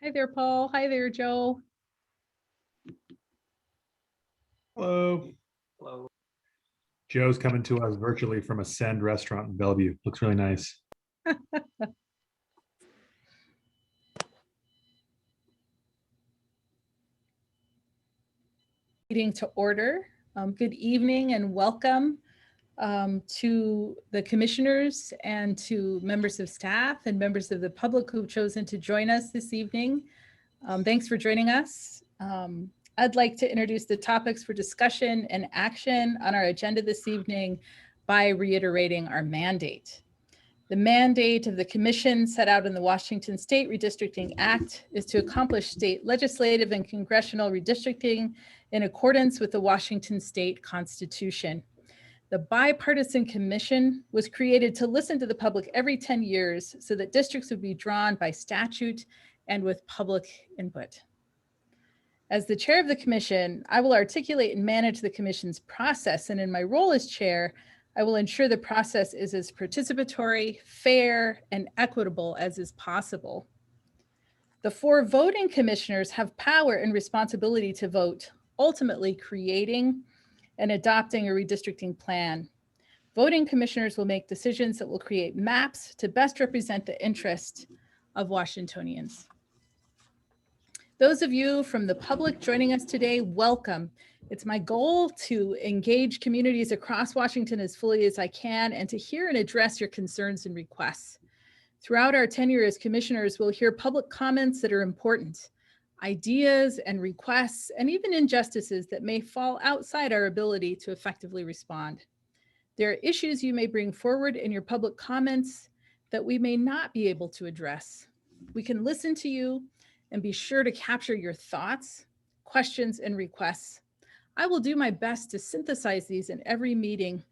Hi there, Paul. Hi there, Joe. Hello. Hello. Joe's coming to us virtually from Ascend Restaurant in Bellevue. Looks really nice. Meeting to order. Good evening and welcome to the commissioners and to members of staff and members of the public who've chosen to join us this evening. Thanks for joining us. I'd like to introduce the topics for discussion and action on our agenda this evening by reiterating our mandate. The mandate of the commission set out in the Washington State Redistricting Act is to accomplish state legislative and congressional redistricting in accordance with the Washington State Constitution. The bipartisan commission was created to listen to the public every 10 years so that districts would be drawn by statute and with public input. As the chair of the commission, I will articulate and manage the commission's process, and in my role as chair, I will ensure the process is as participatory, fair, and equitable as is possible. The 4 voting commissioners have power and responsibility to vote, ultimately creating and adopting a redistricting plan. Voting commissioners will make decisions that will create maps to best represent the interest of Washingtonians. Those of you from the public joining us today, welcome. It's my goal to engage communities across Washington as fully as I can and to hear and address your concerns and requests. Throughout our tenure as commissioners, we'll hear public comments that are important, ideas and requests, and even injustices that may fall outside our ability to effectively respond. There are issues you may bring forward in your public comments that we may not be able to address. We can listen to you and be sure to capture your thoughts, questions, and requests. I will do my best to synthesize these in every meeting,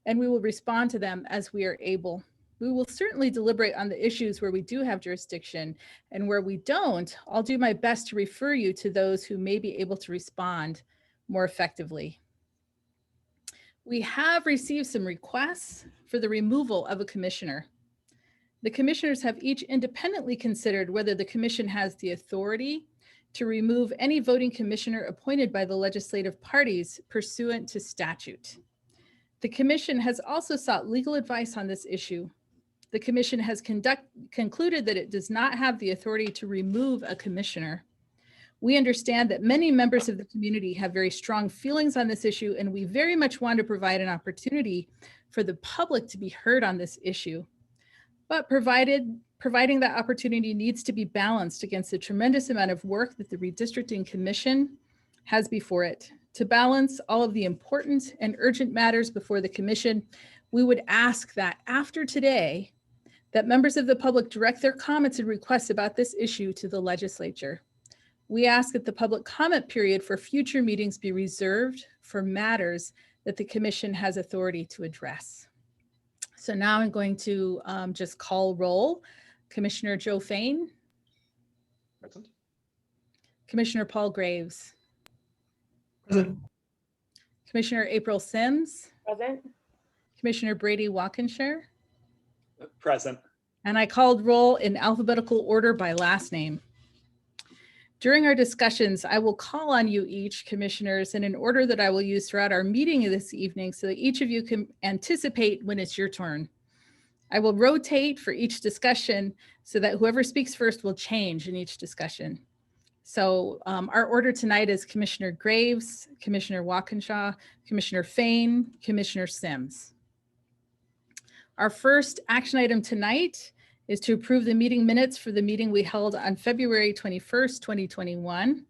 and we will respond to them as we are able. We will certainly deliberate on the issues where we do have jurisdiction, and where we don't, I'll do my best to refer you to those who may be able to respond more effectively. We have received some requests for the removal of a commissioner. The commissioners have each independently considered whether the commission has the authority to remove any voting commissioner appointed by the legislative parties pursuant to statute. The commission has also sought legal advice on this issue. The commission has concluded that it does not have the authority to remove a commissioner. We understand that many members of the community have very strong feelings on this issue, and we very much want to provide an opportunity for the public to be heard on this issue. But providing that opportunity needs to be balanced against the tremendous amount of work that the Redistricting Commission has before it. To balance all of the important and urgent matters before the commission, we would ask that after today, that members of the public direct their comments and requests about this issue to the legislature. We ask that the public comment period for future meetings be reserved for matters that the commission has authority to address. So now I'm going to just call roll. Commissioner Joe Fain. Present. Commissioner Paul Graves. Present. Commissioner April Sims. Present. Commissioner Brady Walkinshire. Present. And I called roll in alphabetical order by last name. During our discussions, I will call on you each, commissioners, in an order that I will use throughout our meeting this evening so that each of you can anticipate when it's your turn. I will rotate for each discussion so that whoever speaks first will change in each discussion. So our order tonight is Commissioner Graves, Commissioner Walkinshaw, Commissioner Fain, Commissioner Sims. Our first action item tonight is to approve the meeting minutes for the meeting we held on February 21st, 2021.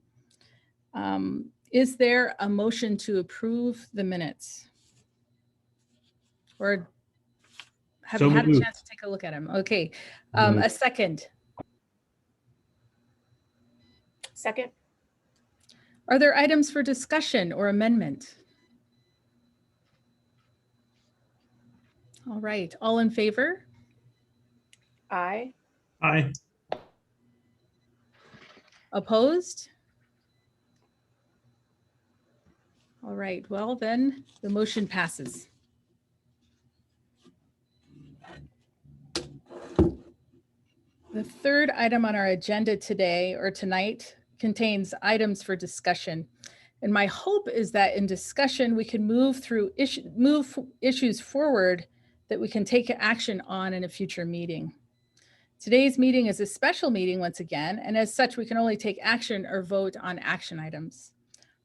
Is there a motion to approve the minutes? Or have you had a chance to take a look at them? Okay, a second. Second. Are there items for discussion or amendment? All right, all in favor? Aye. Aye. Opposed? All right, well then the motion passes. The third item on our agenda today or tonight contains items for discussion. And my hope is that in discussion, we can move issues forward that we can take action on in a future meeting. Today's meeting is a special meeting once again, and as such, we can only take action or vote on action items.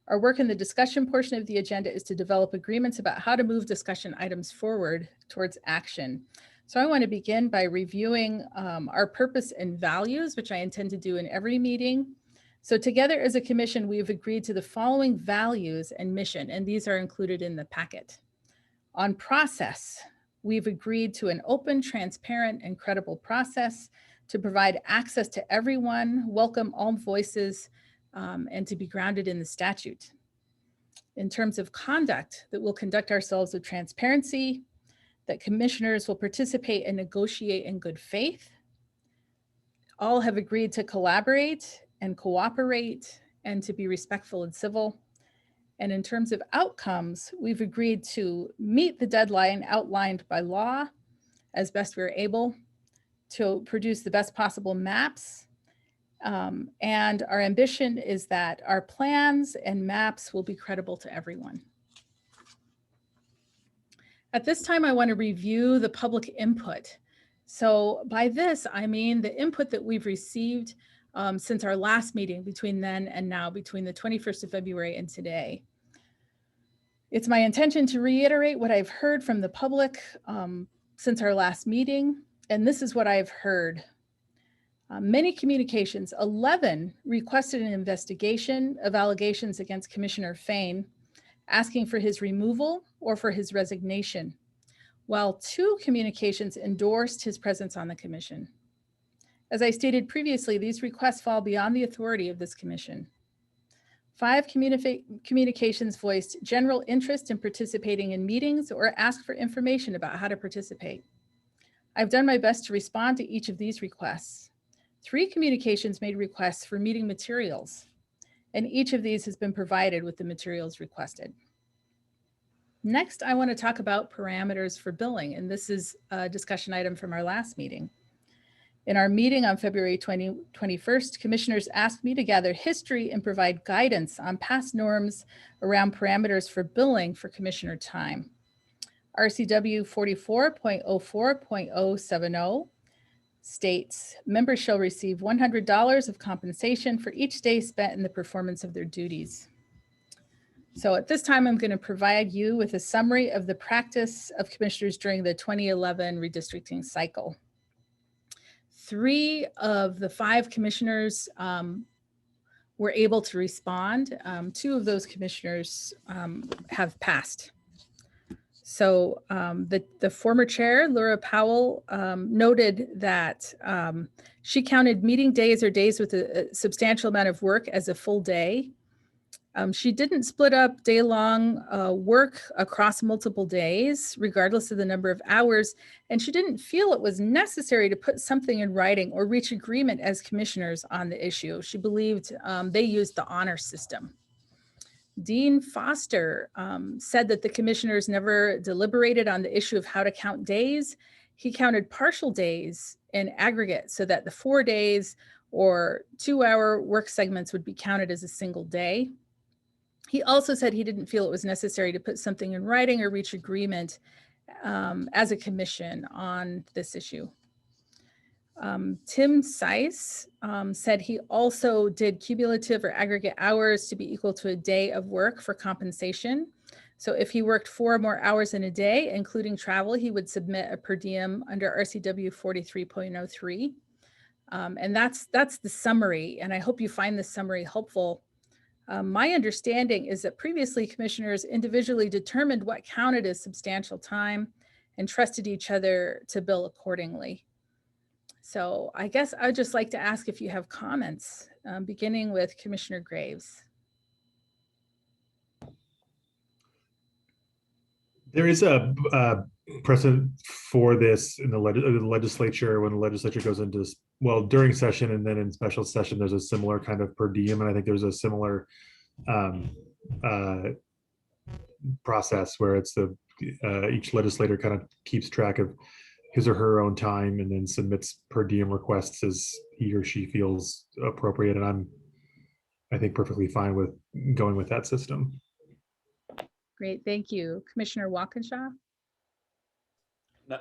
Our work in the discussion portion of the agenda is to develop agreements about how to move discussion items forward towards action. So I want to begin by reviewing our purpose and values, which I intend to do in every meeting. So together as a commission, we've agreed to the following values and mission, and these are included in the packet. On process, we've agreed to an open, transparent, and credible process to provide access to everyone, welcome all voices, and to be grounded in the statute. In terms of conduct, that we'll conduct ourselves with transparency, that commissioners will participate and negotiate in good faith. All have agreed to collaborate and cooperate and to be respectful and civil. And in terms of outcomes, we've agreed to meet the deadline outlined by law as best we're able, to produce the best possible maps. And our ambition is that our plans and maps will be credible to everyone. At this time, I want to review the public input. So by this, I mean the input that we've received since our last meeting, between then and now, between the 21st of February and today. It's my intention to reiterate what I've heard from the public since our last meeting, and this is what I've heard. Many communications, 11 requested an investigation of allegations against Commissioner Fain, asking for his removal or for his resignation, while 2 communications endorsed his presence on the commission. As I stated previously, these requests fall beyond the authority of this commission. 5 communications voiced general interest in participating in meetings or asked for information about how to participate. I've done my best to respond to each of these requests. 3 communications made requests for meeting materials, and each of these has been provided with the materials requested. Next, I want to talk about parameters for billing, and this is a discussion item from our last meeting. In our meeting on February 21st, commissioners asked me to gather history and provide guidance on past norms around parameters for billing for commissioner time. RCW 44.04.070 states, members shall receive $100 of compensation for each day spent in the performance of their duties. So at this time, I'm going to provide you with a summary of the practice of commissioners during the 2011 redistricting cycle. 3 of the 5 commissioners were able to respond. 2 of those commissioners have passed. So the former chair, Laura Powell, noted that she counted meeting days or days with a substantial amount of work as a full day. She didn't split up day-long work across multiple days, regardless of the number of hours, and she didn't feel it was necessary to put something in writing or reach agreement as commissioners on the issue. She believed they used the honor system. Dean Foster said that the commissioners never deliberated on the issue of how to count days. He counted partial days in aggregate so that the 4 days or 2-hour work segments would be counted as a single day. He also said he didn't feel it was necessary to put something in writing or reach agreement as a commission on this issue. Tim Seiss said he also did cumulative or aggregate hours to be equal to a day of work for compensation. So if he worked 4 more hours in a day, including travel, he would submit a per diem under RCW 43.03. And that's the summary, and I hope you find this summary helpful. My understanding is that previously commissioners individually determined what counted as substantial time and trusted each other to bill accordingly. So I guess I'd just like to ask if you have comments, beginning with Commissioner Graves. There is a precedent for this in the legislature when the legislature goes into this, well, during session and then in special session, there's a similar kind of per diem. And I think there's a similar process where it's each legislator kind of keeps track of his or her own time and then submits per diem requests as he or she feels appropriate. And I think, perfectly fine with going with that system. Great, thank you. Commissioner Walkinshaw,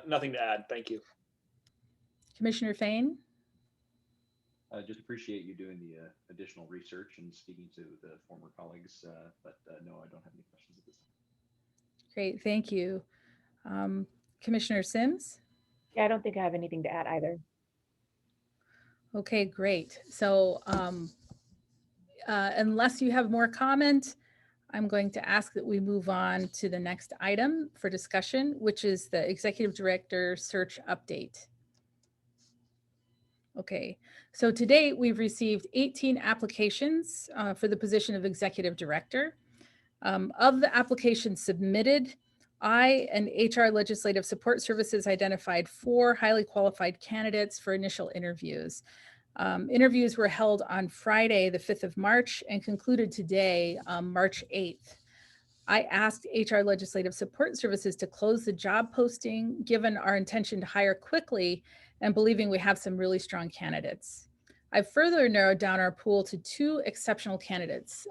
Nothing to add. Thank you. Commissioner Fain, Just appreciate you doing the additional research and speaking to the former colleagues, but no, I don't have any questions at this time. great, thank you. Commissioner Sims? Yeah, I don't think I have anything to add either. Okay, great. So unless you have more comment, I'm going to ask that we move on to the next item for discussion, which is the Executive Director Search Update. Okay, so to date, we've received 18 applications for the position of Executive Director. Of the applications submitted, I and HR Legislative Support Services identified 4 highly qualified candidates for initial interviews. Interviews were held on Friday, the 5th of March, and concluded today, March 8th. I asked HR Legislative Support Services to close the job posting, given our intention to hire quickly and believing we have some really strong candidates. I've further narrowed down our pool to 2 exceptional candidates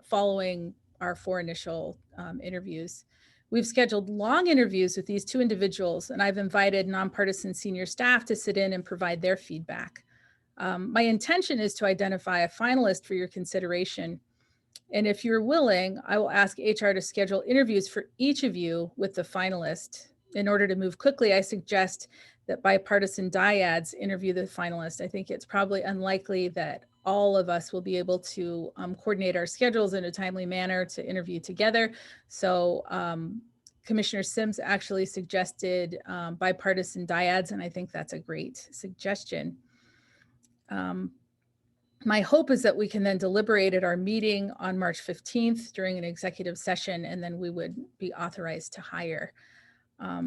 following our 4 initial interviews. We've scheduled long interviews with these 2 individuals, and I've invited nonpartisan senior staff to sit in and provide their feedback. My intention is to identify a finalist for your consideration. And if you're willing, I will ask HR to schedule interviews for each of you with the finalist. In order to move quickly, I suggest that bipartisan dyads interview the finalist. I think it's probably unlikely that all of us will be able to coordinate our schedules in a timely manner to interview together. So Commissioner Sims actually suggested bipartisan dyads, and I think that's a great suggestion. My hope is that we can then deliberate at our meeting on March 15th during an executive session, and then we would be authorized to hire.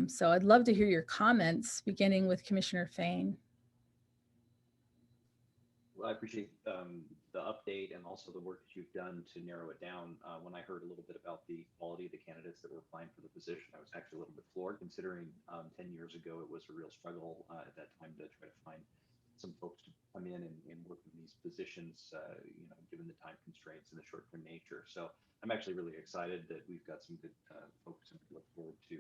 So I'd love to hear your comments, beginning with Commissioner Fain. Well, I appreciate the update and also the work that you've done to narrow it down. When I heard a little bit about the quality of the candidates that were applying for the position, I was actually a little bit floored, considering 10 years ago it was a real struggle at that time to try to find some folks to come in and work in these positions, given the time constraints and the short-term nature. So I'm actually really excited that we've got some good folks, and we look forward to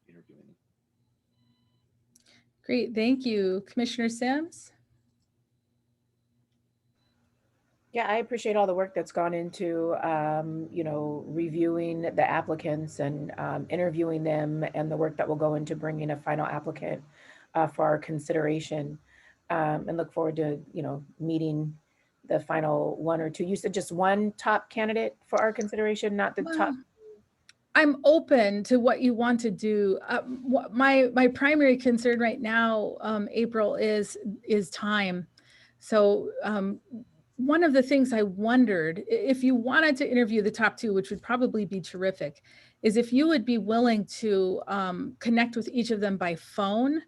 interviewing them. Great, thank you. Commissioner Sims? Yeah, I appreciate all the work that's gone into, reviewing the applicants and interviewing them, and the work that will go into bringing a final applicant for our consideration. And look forward to, meeting the final 1 or 2. You said just 1 top candidate for our consideration, not the top. I'm open to what you want to do. My primary concern right now, April, is time. So one of the things I wondered, if you wanted to interview the top 2, which would probably be terrific, is if you would be willing to connect with each of them by phone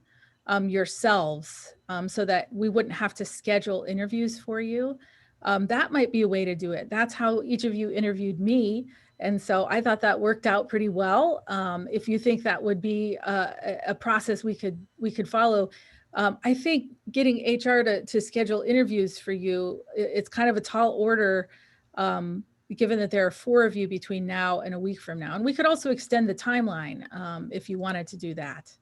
yourselves, so that we wouldn't have to schedule interviews for you. That might be a way to do it. That's how each of you interviewed me. And so I thought that worked out pretty well. If you think that would be a process we could follow, I think getting HR to schedule interviews for you, it's kind of a tall order, given that there are 4 of you between now and a week from now. And we could also extend the timeline if you wanted to do that.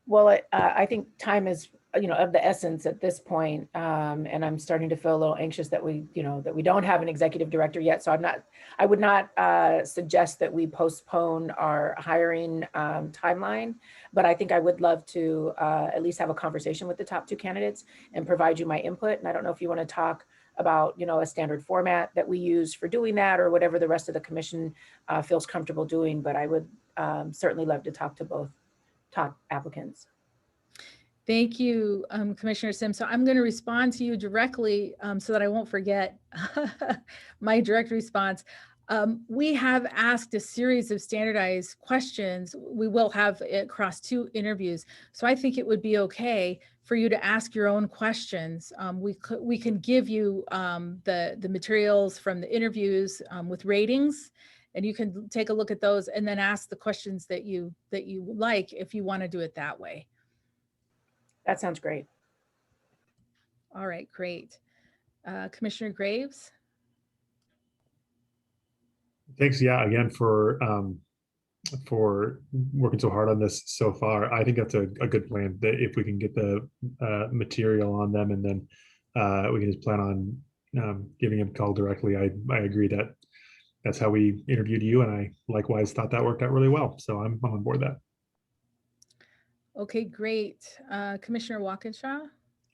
Well, I think time is, of the essence at this point, and I'm starting to feel a little anxious that we don't have an executive director yet. So I would not suggest that we postpone our hiring timeline, but I think I would love to at least have a conversation with the top 2 candidates and provide you my input. And I don't know if you want to talk about, a standard format that we use for doing that, or whatever the rest of the commission feels comfortable doing, but I would certainly love to talk to both top applicants. Thank you, Commissioner Sims. So I'm going to respond to you directly so that I won't forget my direct response. We have asked a series of standardized questions. We will have it across 2 interviews. So I think it would be okay for you to ask your own questions. We can give you the materials from the interviews with ratings, And you can take a look at those and then ask the questions that you like if you want to do it that way. That sounds great. All right, great. Commissioner Graves? Thanks, yeah, again for working so hard on this so far. I think that's a good plan. That if we can get the material on them, and then we can just plan on giving him a call directly. I agree that that's how we interviewed you, and I likewise thought that worked out really well. So I'm on board with that. Okay, great. Commissioner Walkinshaw?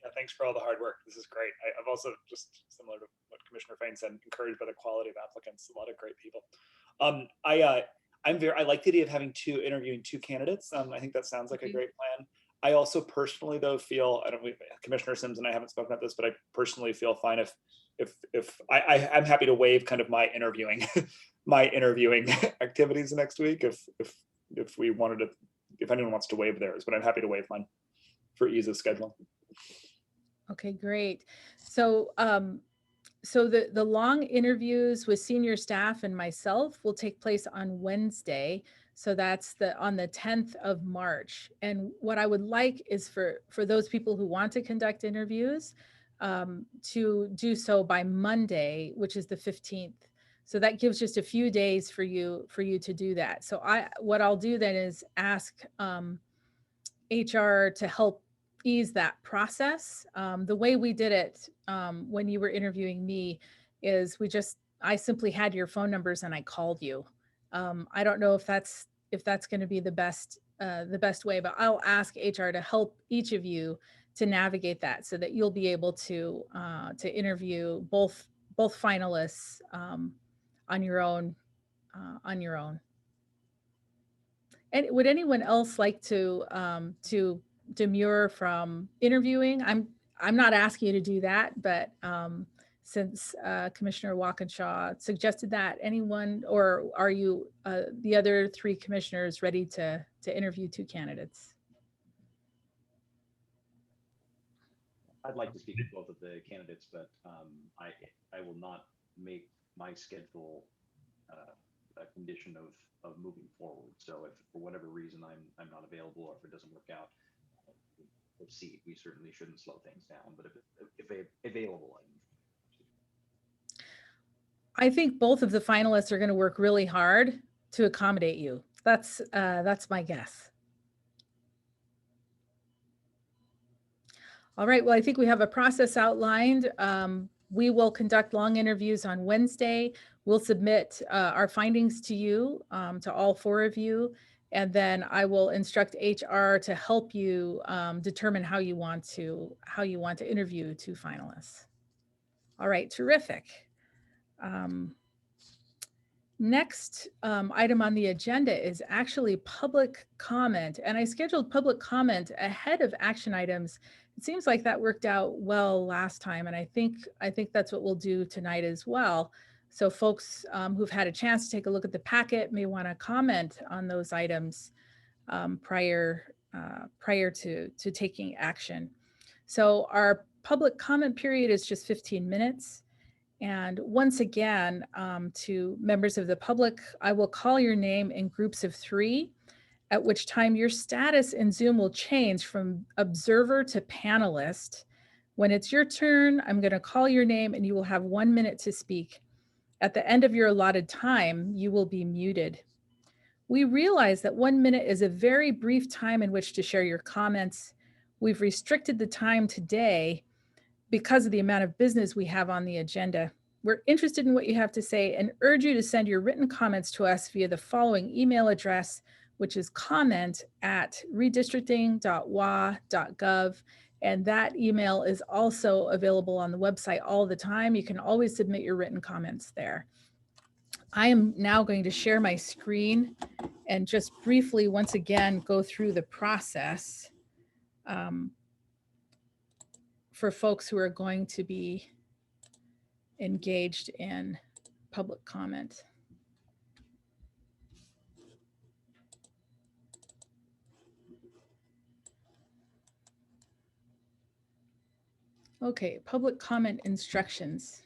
Yeah, thanks for all the hard work. This is great. I've also, just similar to what Commissioner Fain said, encouraged by the quality of applicants. A lot of great people. I like the idea of interviewing two candidates. I think that sounds like a great plan. I also personally, though, feel, Commissioner Sims and I haven't spoken about this, but I personally feel fine if I'm happy to waive kind of my interviewing activities next week if we wanted to, if anyone wants to waive theirs, but I'm happy to waive mine for ease of scheduling. Okay, great. So so the long interviews with senior staff and myself will take place on Wednesday. So that's on the 10th of March. And what I would like is for those people who want to conduct interviews to do so by Monday, which is the 15th. So that gives just a few days for you to do that. So what I'll do then is ask HR to help ease that process. The way we did it when you were interviewing me is I simply had your phone numbers and I called you. I don't know if that's going to be the best way, but I'll ask HR to help each of you to navigate that so that you'll be able to interview both finalists on your own. And would anyone else like to demur from interviewing? I'm not asking you to do that, but since Commissioner Walkinshaw suggested that, anyone, or are you the other three commissioners ready to interview two candidates? I'd like to speak with both of the candidates, but I will not make my schedule a condition of moving forward. So if for whatever reason I'm not available, or if it doesn't work out, we'll see. We certainly shouldn't slow things down, but if available, I think both of the finalists are going to work really hard to accommodate you. That's my guess. All right, well, I think we have a process outlined. We will conduct long interviews on Wednesday. We'll submit our findings to you, to all four of you, and then I will instruct HR to help you determine how you want to interview two finalists. All right, terrific. Next item on the agenda is actually public comment, and I scheduled public comment ahead of action items. It seems like that worked out well last time, and I think that's what we'll do tonight as well. So folks who've had a chance to take a look at the packet may want to comment on those items prior to taking action. So our public comment period is just 15 minutes. And once again, to members of the public, I will call your name in groups of 3, at which time your status in Zoom will change from observer to panelist. When it's your turn, I'm going to call your name and you will have 1 minute to speak. At the end of your allotted time, you will be muted. We realize that 1 minute is a very brief time in which to share your comments. We've restricted the time today because of the amount of business we have on the agenda. We're interested in what you have to say and urge you to send your written comments to us via the following email address, which is comment@redistricting.wa.gov. And that email is also available on the website all the time. You can always submit your written comments there. I am now going to share my screen and just briefly, once again, go through the process for folks who are going to be engaged in public comment. Okay, public comment instructions.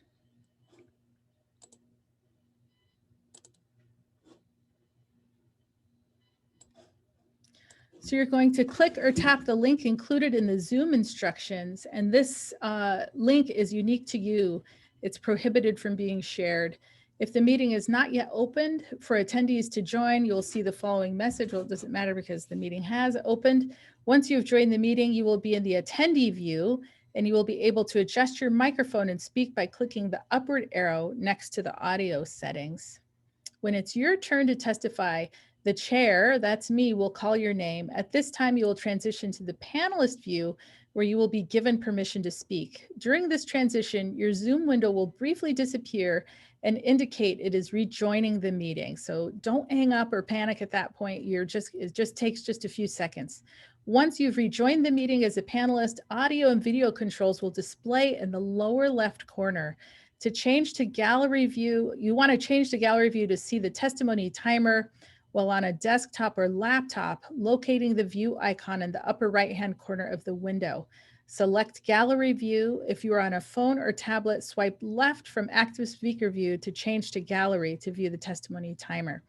So you're going to click or tap the link included in the Zoom instructions, and this link is unique to you. It's prohibited from being shared. If the meeting is not yet opened for attendees to join, you'll see the following message. Well, it doesn't matter because the meeting has opened. Once you've joined the meeting, you will be in the attendee view, and you will be able to adjust your microphone and speak by clicking the upward arrow next to the audio settings. When it's your turn to testify, the chair, that's me, will call your name. At this time, you will transition to the panelist view where you will be given permission to speak. During this transition, your Zoom window will briefly disappear and indicate it is rejoining the meeting. So don't hang up or panic at that point. It just takes just a few seconds. Once you've rejoined the meeting as a panelist, audio and video controls will display in the lower left corner. To change to gallery view, you want to change to gallery view to see the testimony timer. While on a desktop or laptop, locating the view icon in the upper right-hand corner of the window. Select gallery view. If you are on a phone or tablet, swipe left from active speaker view to change to gallery to view the testimony timer.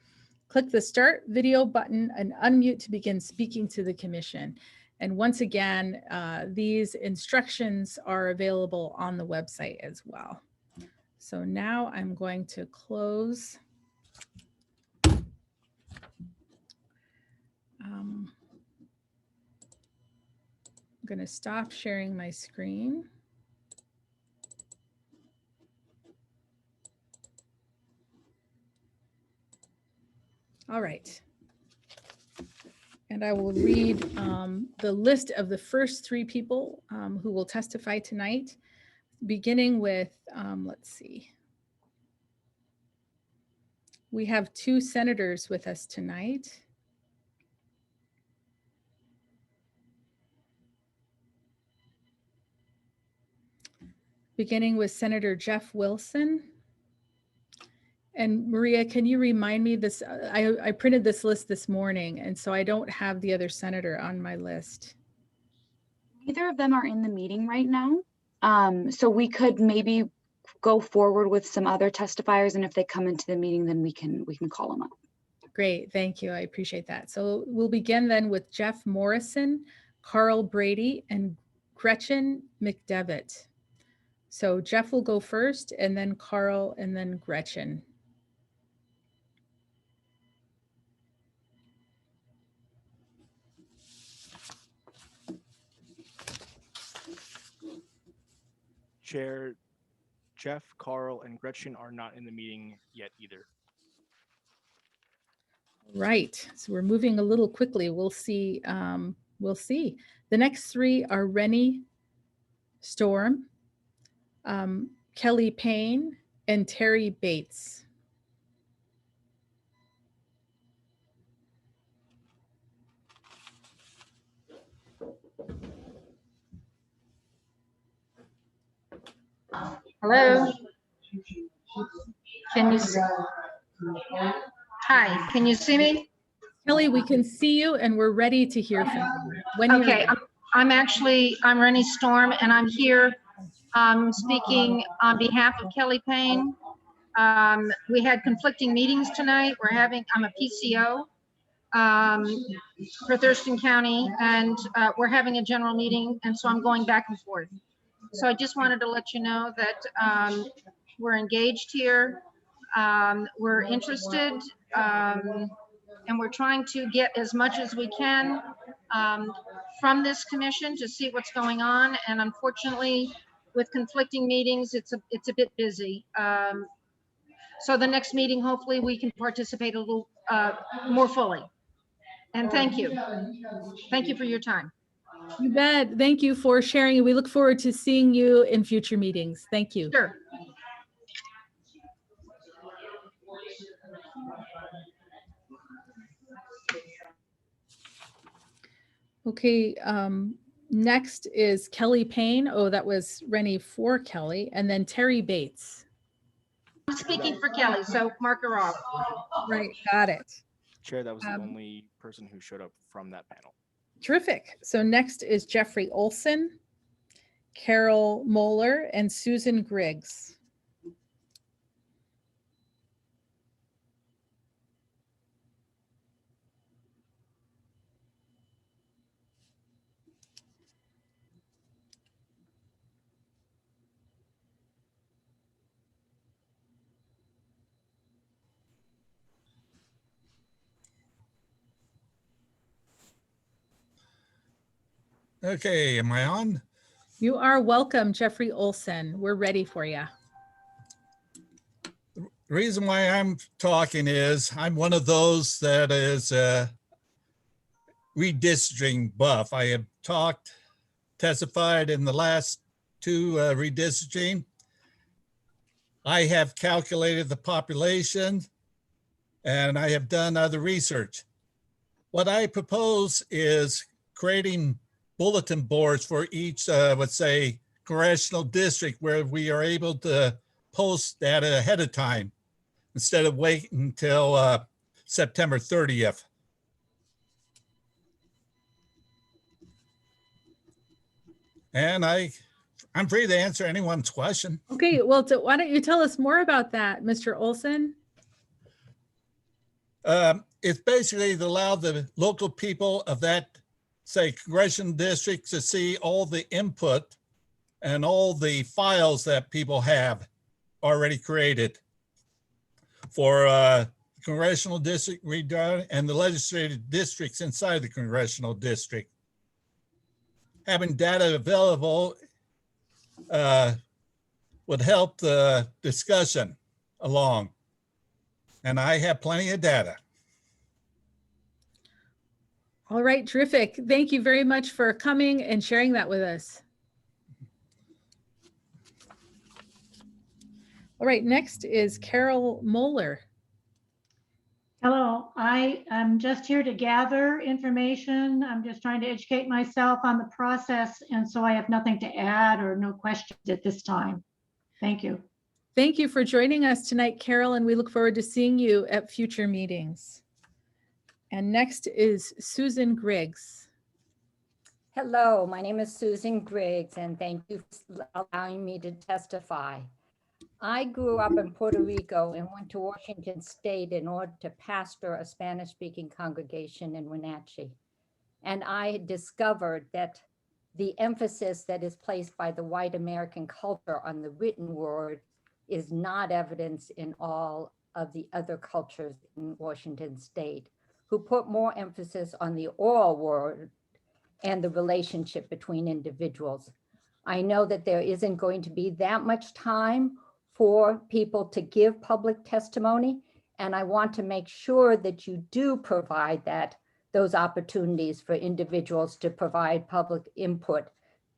Click the start video button and unmute to begin speaking to the commission. And once again, these instructions are available on the website as well. So now I'm going to close. I'm going to stop sharing my screen. All right. And I will read the list of the first 3 people who will testify tonight, beginning with, let's see. We have 2 senators with us tonight. Beginning with Senator Jeff Wilson. And Maria, can you remind me this? I printed this list this morning, and so I don't have the other senator on my list. Neither of them are in the meeting right now. So we could maybe go forward with some other testifiers, and if they come into the meeting, then we can call them up. Great, thank you. I appreciate that. So we'll begin then with Jeff Morrison, Carl Brady, and Gretchen McDevitt. So Jeff will go first, and then Carl, and then Gretchen. Chair, Jeff, Carl, and Gretchen are not in the meeting yet either. Right, so we're moving a little quickly. We'll see. We'll see. The next 3 are Rennie Storm, Kelly Payne, and Terry Bates. Hello. Can you see? Hi, can you see me? Kelly, we can see you and we're ready to hear from you. When you're Okay, ready. I'm Rennie Storm and I'm here speaking on behalf of Kelly Payne. We had conflicting meetings tonight. I'm a PCO for Thurston County, and we're having a general meeting, and so I'm going back and forth. So I just wanted to let you know that we're engaged here. We're interested, and we're trying to get as much as we can from this commission to see what's going on. And unfortunately, with conflicting meetings, it's a bit busy. So the next meeting, hopefully we can participate a little more fully. And thank you. Thank you for your time. You bet. Thank you for sharing. We look forward to seeing you in future meetings. Thank you. Sure. Okay, next is Kelly Payne. Oh, that was Rennie for Kelly, and then Terry Bates. I'm speaking for Kelly, so mark her off. Right, got it. Chair, that was the only person who showed up from that panel. Terrific. So next is Jeffrey Olson, Carol Moeller, and Susan Griggs. Okay, am I on? You are welcome, Jeffrey Olson. We're ready for you. The reason why I'm talking is I'm one of those that is redistricting buff. I have testified in the last two redistricting. I have calculated the population and I have done other research. What I propose is creating bulletin boards for each, let's say, congressional district where we are able to post data ahead of time instead of waiting until September 30th. And I'm free to answer anyone's question. Okay, well, why don't you tell us more about that, Mr. Olson? It's basically to allow the local people of that, say, congressional district to see all the input and all the files that people have already created for congressional district and the legislative districts inside the congressional district. Having data available would help the discussion along. And I have plenty of data. All right, terrific. Thank you very much for coming and sharing that with us. All right, next is Carol Moeller. Hello, I am just here to gather information. I'm just trying to educate myself on the process, and so I have nothing to add or no questions at this time. Thank you. Thank you for joining us tonight, Carol, and we look forward to seeing you at future meetings. And next is Susan Griggs. Hello, my name is Susan Griggs, and thank you for allowing me to testify. I grew up in Puerto Rico and went to Washington State in order to pastor a Spanish-speaking congregation in Wenatchee. And I discovered that the emphasis that is placed by the white American culture on the written word is not evidence in all of the other cultures in Washington State, who put more emphasis on the oral word and the relationship between individuals. I know that there isn't going to be that much time for people to give public testimony, and I want to make sure that you do provide those opportunities for individuals to provide public input,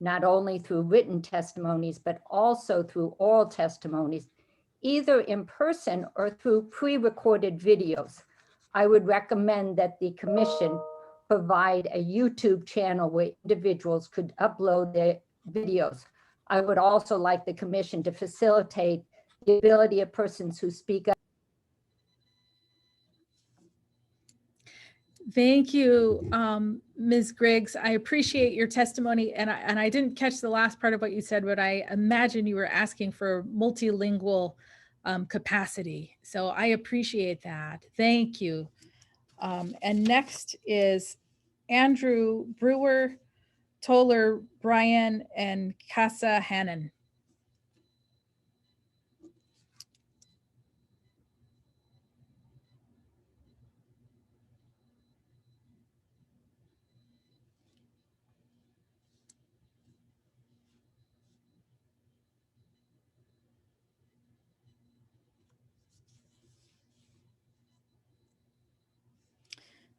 not only through written testimonies, but also through oral testimonies, either in person or through pre-recorded videos. I would recommend that the commission provide a YouTube channel where individuals could upload their videos. I would also like the commission to facilitate the ability of persons who speak up. Thank you, Ms. Griggs. I appreciate your testimony, and I didn't catch the last part of what you said, but I imagine you were asking for multilingual capacity. So I appreciate that. Thank you. And next is Andrew Brewer, Toller Brian, and Casa Hannon.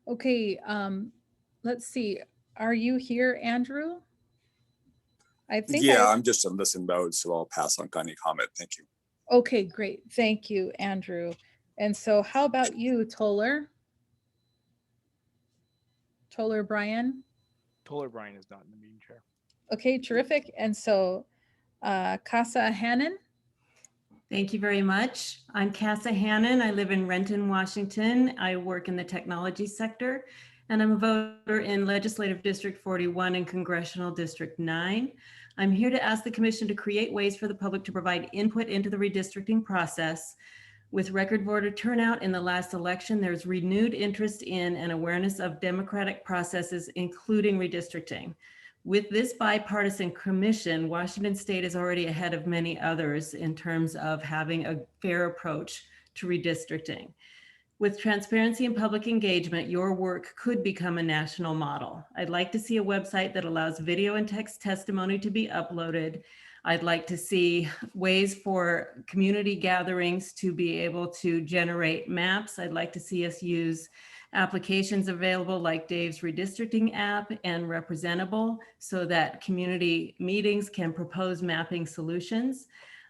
Okay, let's see. Are you here, Andrew? I think. Yeah, I'm just in listen mode, so I'll pass on any comment. Thank you. Okay, great. Thank you, Andrew. And so how about you, Toller? Toller Brian? Toller Brian is not in the meeting, Chair. Okay, terrific. And so Casa Hannon? Thank you very much. I'm Casa Hannon. I live in Renton, Washington. I work in the technology sector, and I'm a voter in Legislative District 41 and Congressional District 9. I'm here to ask the Commission to create ways for the public to provide input into the redistricting process. With record voter turnout in the last election, there's renewed interest in and awareness of democratic processes, including redistricting. With this bipartisan commission, Washington State is already ahead of many others in terms of having a fair approach to redistricting. With transparency and public engagement, your work could become a national model. I'd like to see a website that allows video and text testimony to be uploaded. I'd like to see ways for community gatherings to be able to generate maps. I'd like to see us use applications available like Dave's Redistricting app and Representable so that community meetings can propose mapping solutions.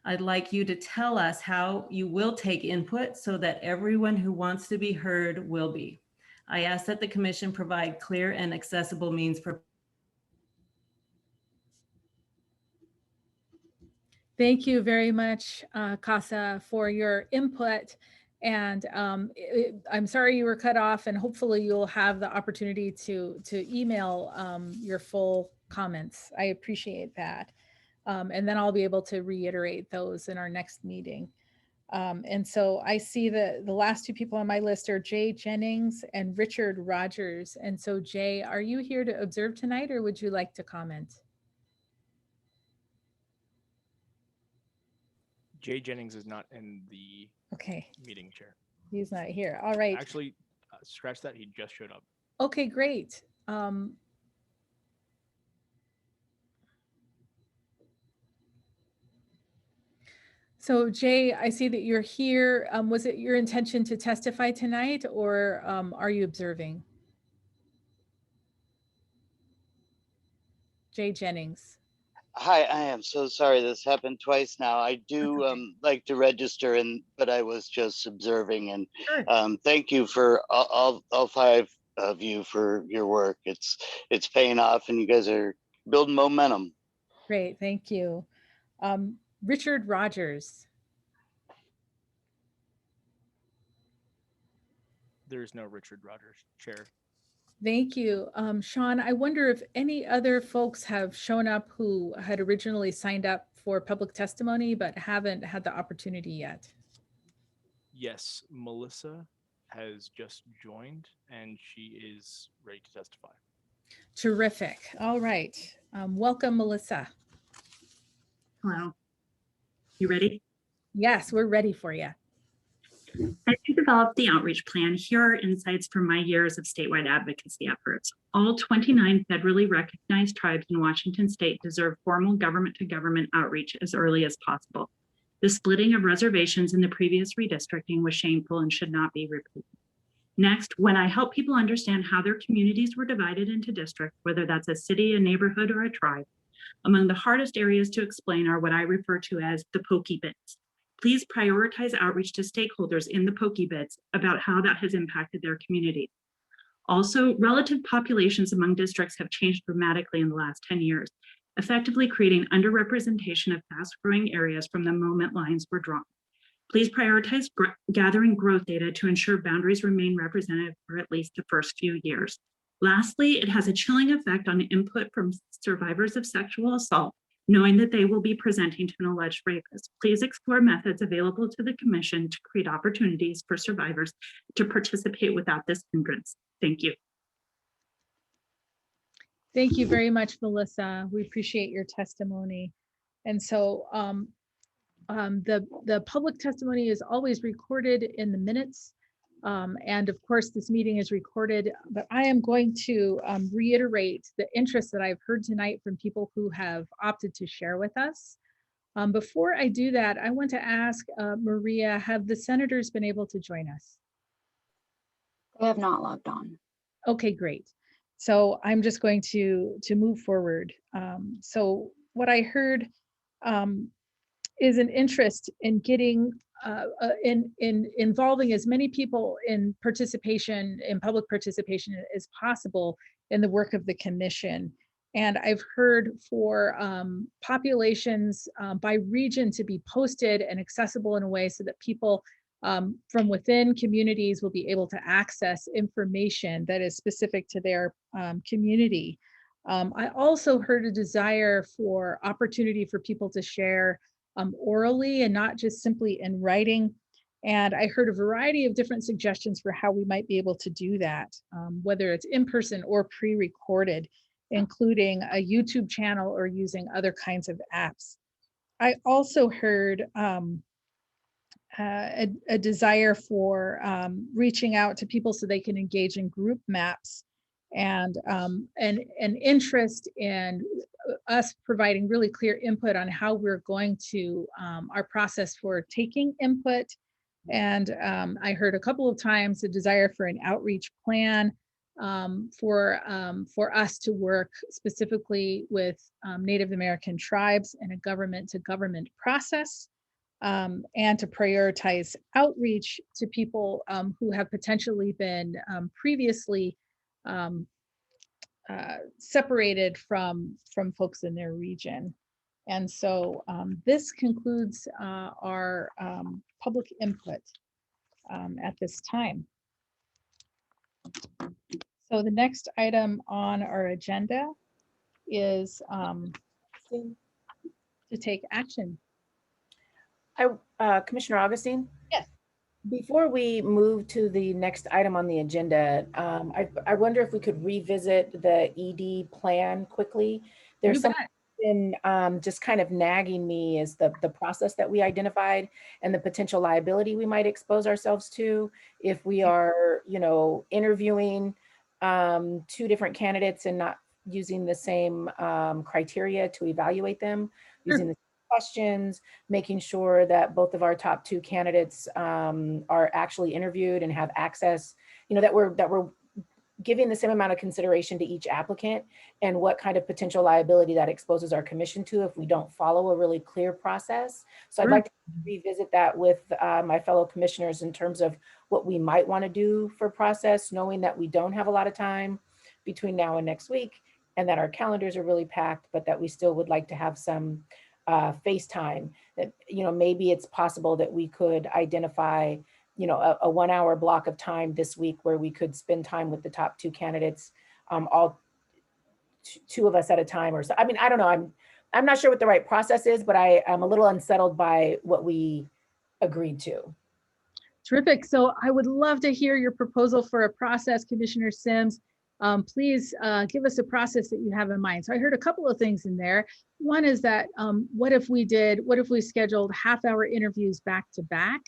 I'd like you to tell us how you will take input so that everyone who wants to be heard will be. I ask that the commission provide clear and accessible means for. Thank you very much, Casa, for your input. And I'm sorry you were cut off, and hopefully you'll have the opportunity to email your full comments. I appreciate that. And then I'll be able to reiterate those in our next meeting. And so I see the last two people on my list are Jay Jennings and Richard Rogers. And so Jay, are you here to observe tonight, or would you like to comment? Jay Jennings is not in the meeting, Chair. He's not here. All right. Actually, scratch that. He just showed up. Okay, great. So Jay, I see that you're here. Was it your intention to testify tonight, or are you observing? Jay Jennings. Hi, I am so sorry this happened twice now. I do like to register, but I was just observing, and thank you for all five of you for your work. It's paying off, and you guys are building momentum. Great, thank you. Richard Rogers. There's no Richard Rogers, Chair. Thank you. Sean, I wonder if any other folks have shown up who had originally signed up for public testimony but haven't had the opportunity yet. Yes, Melissa has just joined and she is ready to testify. Terrific. All right. Welcome, Melissa. Hello. You ready? Yes, we're ready for you. As you develop the outreach plan, here are insights from my years of statewide advocacy efforts. All 29 federally recognized tribes in Washington state deserve formal government-to-government outreach as early as possible. The splitting of reservations in the previous redistricting was shameful and should not be repeated. Next, when I help people understand how their communities were divided into districts, whether that's a city, a neighborhood, or a tribe, among the hardest areas to explain are what I refer to as the pokey bits. Please prioritize outreach to stakeholders in the pokey bits about how that has impacted their community. Also, relative populations among districts have changed dramatically in the last 10 years, effectively creating underrepresentation of fast-growing areas from the moment lines were drawn. Please prioritize gathering growth data to ensure boundaries remain representative for at least the first few years. Lastly, it has a chilling effect on input from survivors of sexual assault, knowing that they will be presenting to an alleged rapist. Please explore methods available to the Commission to create opportunities for survivors to participate without this hindrance. Thank you. Thank you very much, Melissa. We appreciate your testimony. And so the public testimony is always recorded in the minutes. And of course, this meeting is recorded, but I am going to reiterate the interest that I've heard tonight from people who have opted to share with us. Before I do that, I want to ask Maria, have the senators been able to join us? They have not logged on. Okay, great. So I'm just going to move forward. So what I heard is an interest in getting in involving as many people in participation, in public participation as possible in the work of the commission. And I've heard for populations by region to be posted and accessible in a way so that people from within communities will be able to access information that is specific to their community. I also heard a desire for opportunity for people to share orally and not just simply in writing. And I heard a variety of different suggestions for how we might be able to do that, whether it's in person or pre-recorded, including a YouTube channel or using other kinds of apps. I also heard a desire for reaching out to people so they can engage in group maps, and an interest in us providing really clear input on how we're going to our process for taking input. And I heard a couple of times a desire for an outreach plan for us to work specifically with Native American tribes in a government to government process, and to prioritize outreach to people who have potentially been previously separated from folks in their region. And so this concludes our public input at this time. So the next item on our agenda is to take action. Commissioner Augustine? Yes. Before we move to the next item on the agenda, I wonder if we could revisit the ED plan quickly. There's something just kind of nagging me is the process that we identified and the potential liability we might expose ourselves to if we are, interviewing 2 different candidates and not using the same criteria to evaluate them, using the questions, making sure that both of our top 2 candidates are actually interviewed and have access, that we're giving the same amount of consideration to each applicant, and what kind of potential liability that exposes our commission to if we don't follow a really clear process. So I'd like to revisit that with my fellow commissioners in terms of what we might want to do for process, knowing that we don't have a lot of time between now and next week, and that our calendars are really packed, but that we still would like to have some face time. That, maybe it's possible that we could identify a 1-hour block of time this week where we could spend time with the top 2 candidates, all 2 of us at a time or so. I mean, I don't know. I'm not sure what the right process is, but I'm a little unsettled by what we agreed to. Terrific. So I would love to hear your proposal for a process, Commissioner Sims. Please give us a process that you have in mind. So I heard a couple of things in there. One is that what if we scheduled half-hour interviews back to back?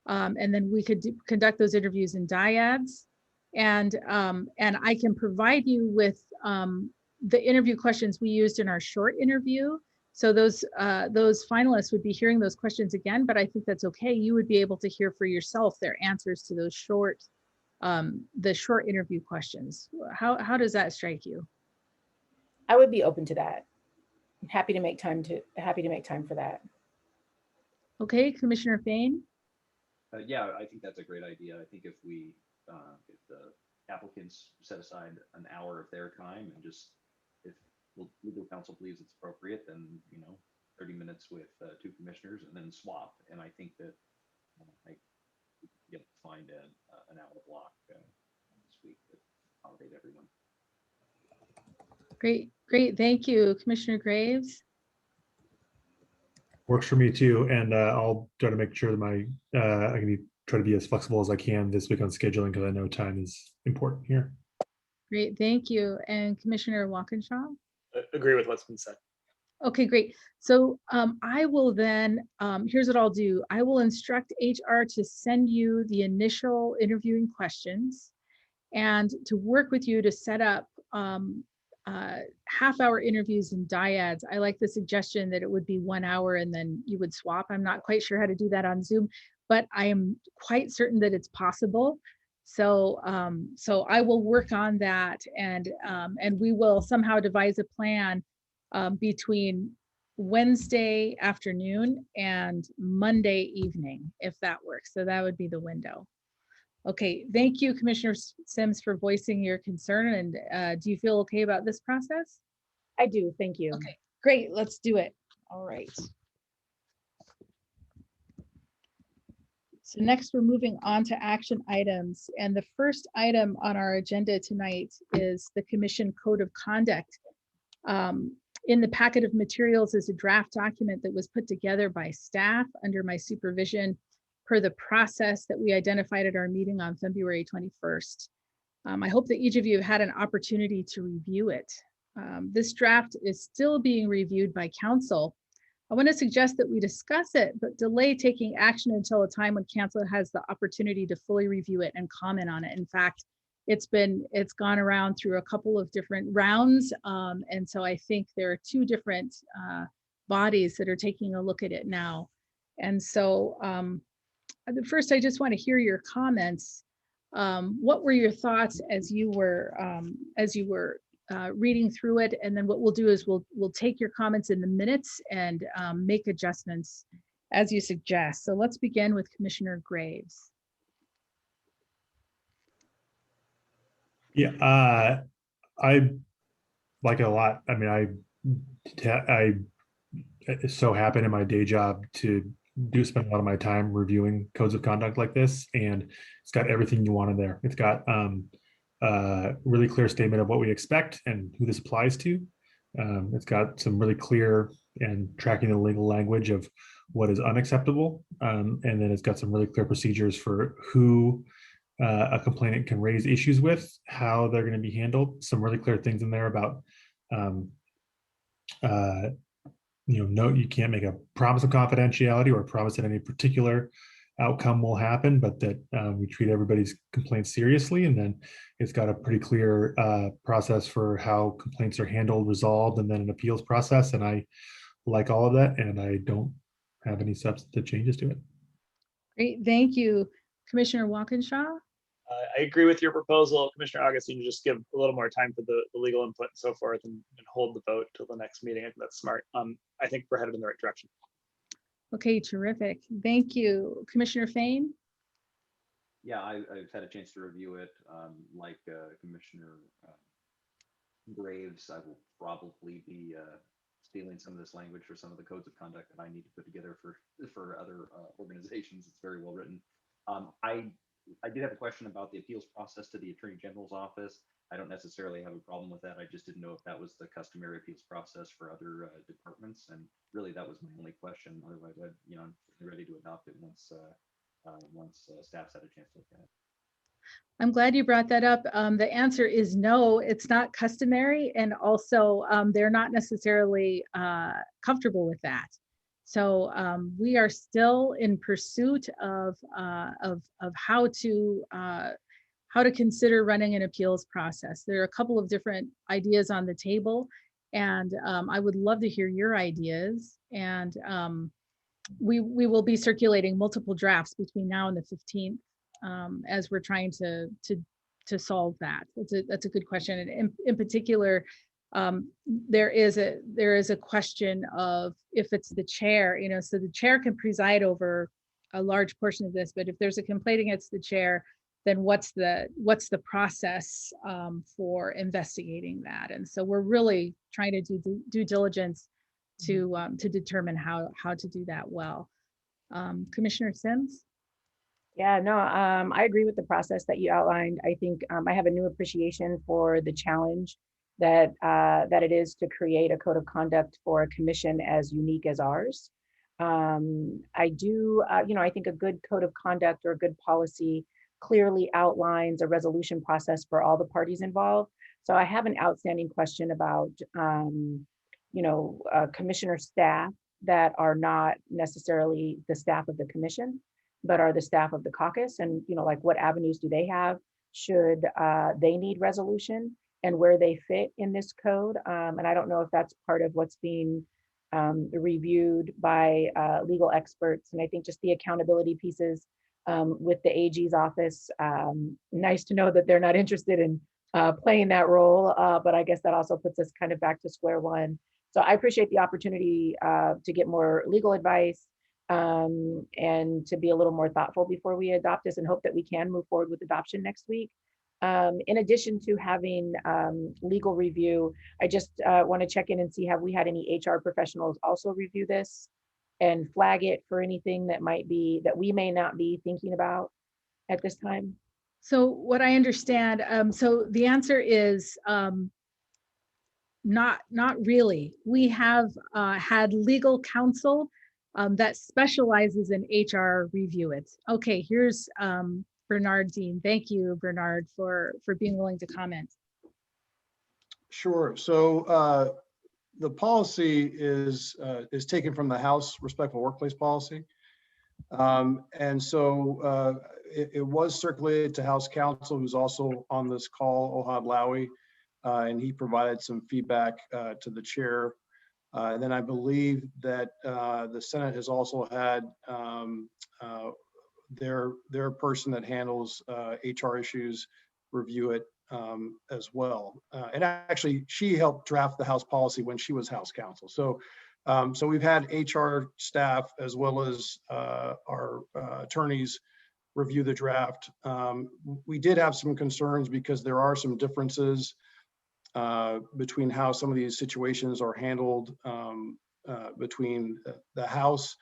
And then we could conduct those interviews in dyads, and I can provide you with the interview questions we used in our short interview. So those finalists would be hearing those questions again, but I think that's okay. You would be able to hear for yourself their answers to those the short interview questions. How does that strike you? I would be open to that. I'm happy to make time for that. Okay, Commissioner Fain. Yeah, I think that's a great idea. I think if the applicants set aside an hour of their time, and just if legal counsel believes it's appropriate, then 30 minutes with 2 commissioners and then swap. And I think that I could find an hour block this week to accommodate everyone. Great. Thank you, Commissioner Graves. Works for me too, and I'll try to make sure that I can try to be as flexible as I can this week on scheduling, because I know time is important here. Great, thank you. And Commissioner Walkinshaw? Agree with what's been said. Okay, great. So I will then, here's what I'll do. I will instruct HR to send you the initial interviewing questions and to work with you to set up half-hour interviews in dyads. I like the suggestion that it would be 1 hour and then you would swap. I'm not quite sure how to do that on Zoom, but I am quite certain that it's possible. So I will work on that, and we will somehow devise a plan between Wednesday afternoon and Monday evening, if that works. So that would be the window. Okay, thank you, Commissioner Sims, for voicing your concern. And do you feel okay about this process? I do, thank you. Okay, great, let's do it. All right. So next we're moving on to action items. And the first item on our agenda tonight is the Commission Code of Conduct. In the packet of materials is a draft document that was put together by staff under my supervision per the process that we identified at our meeting on February 21st. I hope that each of you have had an opportunity to review it. This draft is still being reviewed by council, I want to suggest that we discuss it, but delay taking action until a time when council has the opportunity to fully review it and comment on it. In fact, it's gone around through a couple of different rounds. And so I think there are two different bodies that are taking a look at it now. And so first, I just want to hear your comments. What were your thoughts as you were reading through it? And then what we'll do is we'll take your comments in the minutes and make adjustments as you suggest. So let's begin with Commissioner Graves. Yeah, I like it a lot. I mean, I so happen in my day job to spend a lot of my time reviewing codes of conduct like this, and it's got everything you want in there. It's got really clear statement of what we expect and who this applies to. It's got some really clear and tracking the legal language of what is unacceptable. And then it's got some really clear procedures for who a complainant can raise issues with, how they're going to be handled. Some really clear things in there about, no, you can't make a promise of confidentiality or a promise that any particular outcome will happen, but that we treat everybody's complaints seriously. And then it's got a pretty clear process for how complaints are handled, resolved, and then an appeals process. And I like all of that, and I don't have any substantive changes to it. Great, thank you. Commissioner Walkinshaw? I agree with your proposal, Commissioner Augustine, to just give a little more time for the legal input and so forth, and hold the vote till the next meeting. I think that's smart. I think we're headed in the right direction. Okay, terrific. Thank you. Commissioner Fain? Yeah, I've had a chance to review it. Like Commissioner Graves, I will probably be stealing some of this language for some of the codes of conduct that I need to put together for other organizations. It's very well written. I did have a question about the appeals process to the Attorney General's office. I don't necessarily have a problem with that. I just didn't know if that was the customary appeals process for other departments, and really that was my only question. Otherwise, I'm ready to adopt it once staff's had a chance to look at it. I'm glad you brought that up. The answer is no, it's not customary, and also they're not necessarily comfortable with that. So we are still in pursuit of how to consider running an appeals process. There are a couple of different ideas on the table, and I would love to hear your ideas. And we will be circulating multiple drafts between now and the 15th as we're trying to solve that. That's a good question. And in particular, there is a question of if it's the chair, so the chair can preside over a large portion of this, but if there's a complaint against the chair, then what's the process for investigating that? And so we're really trying to do due diligence to determine how to do that well. Commissioner Sims? Yeah, no, I agree with the process that you outlined. I think I have a new appreciation for the challenge that it is to create a code of conduct for a commission as unique as ours. I think a good code of conduct or a good policy clearly outlines a resolution process for all the parties involved. So I have an outstanding question about, commissioner staff that are not necessarily the staff of the commission, but are the staff of the caucus, and like what avenues do they have should they need resolution, and where they fit in this code. And I don't know if that's part of what's being reviewed by legal experts. And I think just the accountability pieces with the AG's office, nice to know that they're not interested in playing that role, but I guess that also puts us kind of back to square one. So I appreciate the opportunity to get more legal advice and to be a little more thoughtful before we adopt this, and hope that we can move forward with adoption next week. In addition to having legal review, I just want to check in and see, have we had any HR professionals also review this and flag it for anything that we may not be thinking about at this time? So what I understand, so the answer is not really. We have had legal counsel that specializes in HR review it. Okay, here's Bernard Dean. Thank you, Bernard, for being willing to comment. Sure. So the policy is taken from the House Respectful Workplace Policy. And so it was circulated to House Counsel, who's also on this call, Ohad Lowy, and he provided some feedback to the chair. And then I believe that the Senate has also had their person that handles HR issues review it as well. And actually, she helped draft the House policy when she was House Counsel. So, so we've had HR staff as well as our attorneys review the draft. We did have some concerns because there are some differences between how some of these situations are handled between the House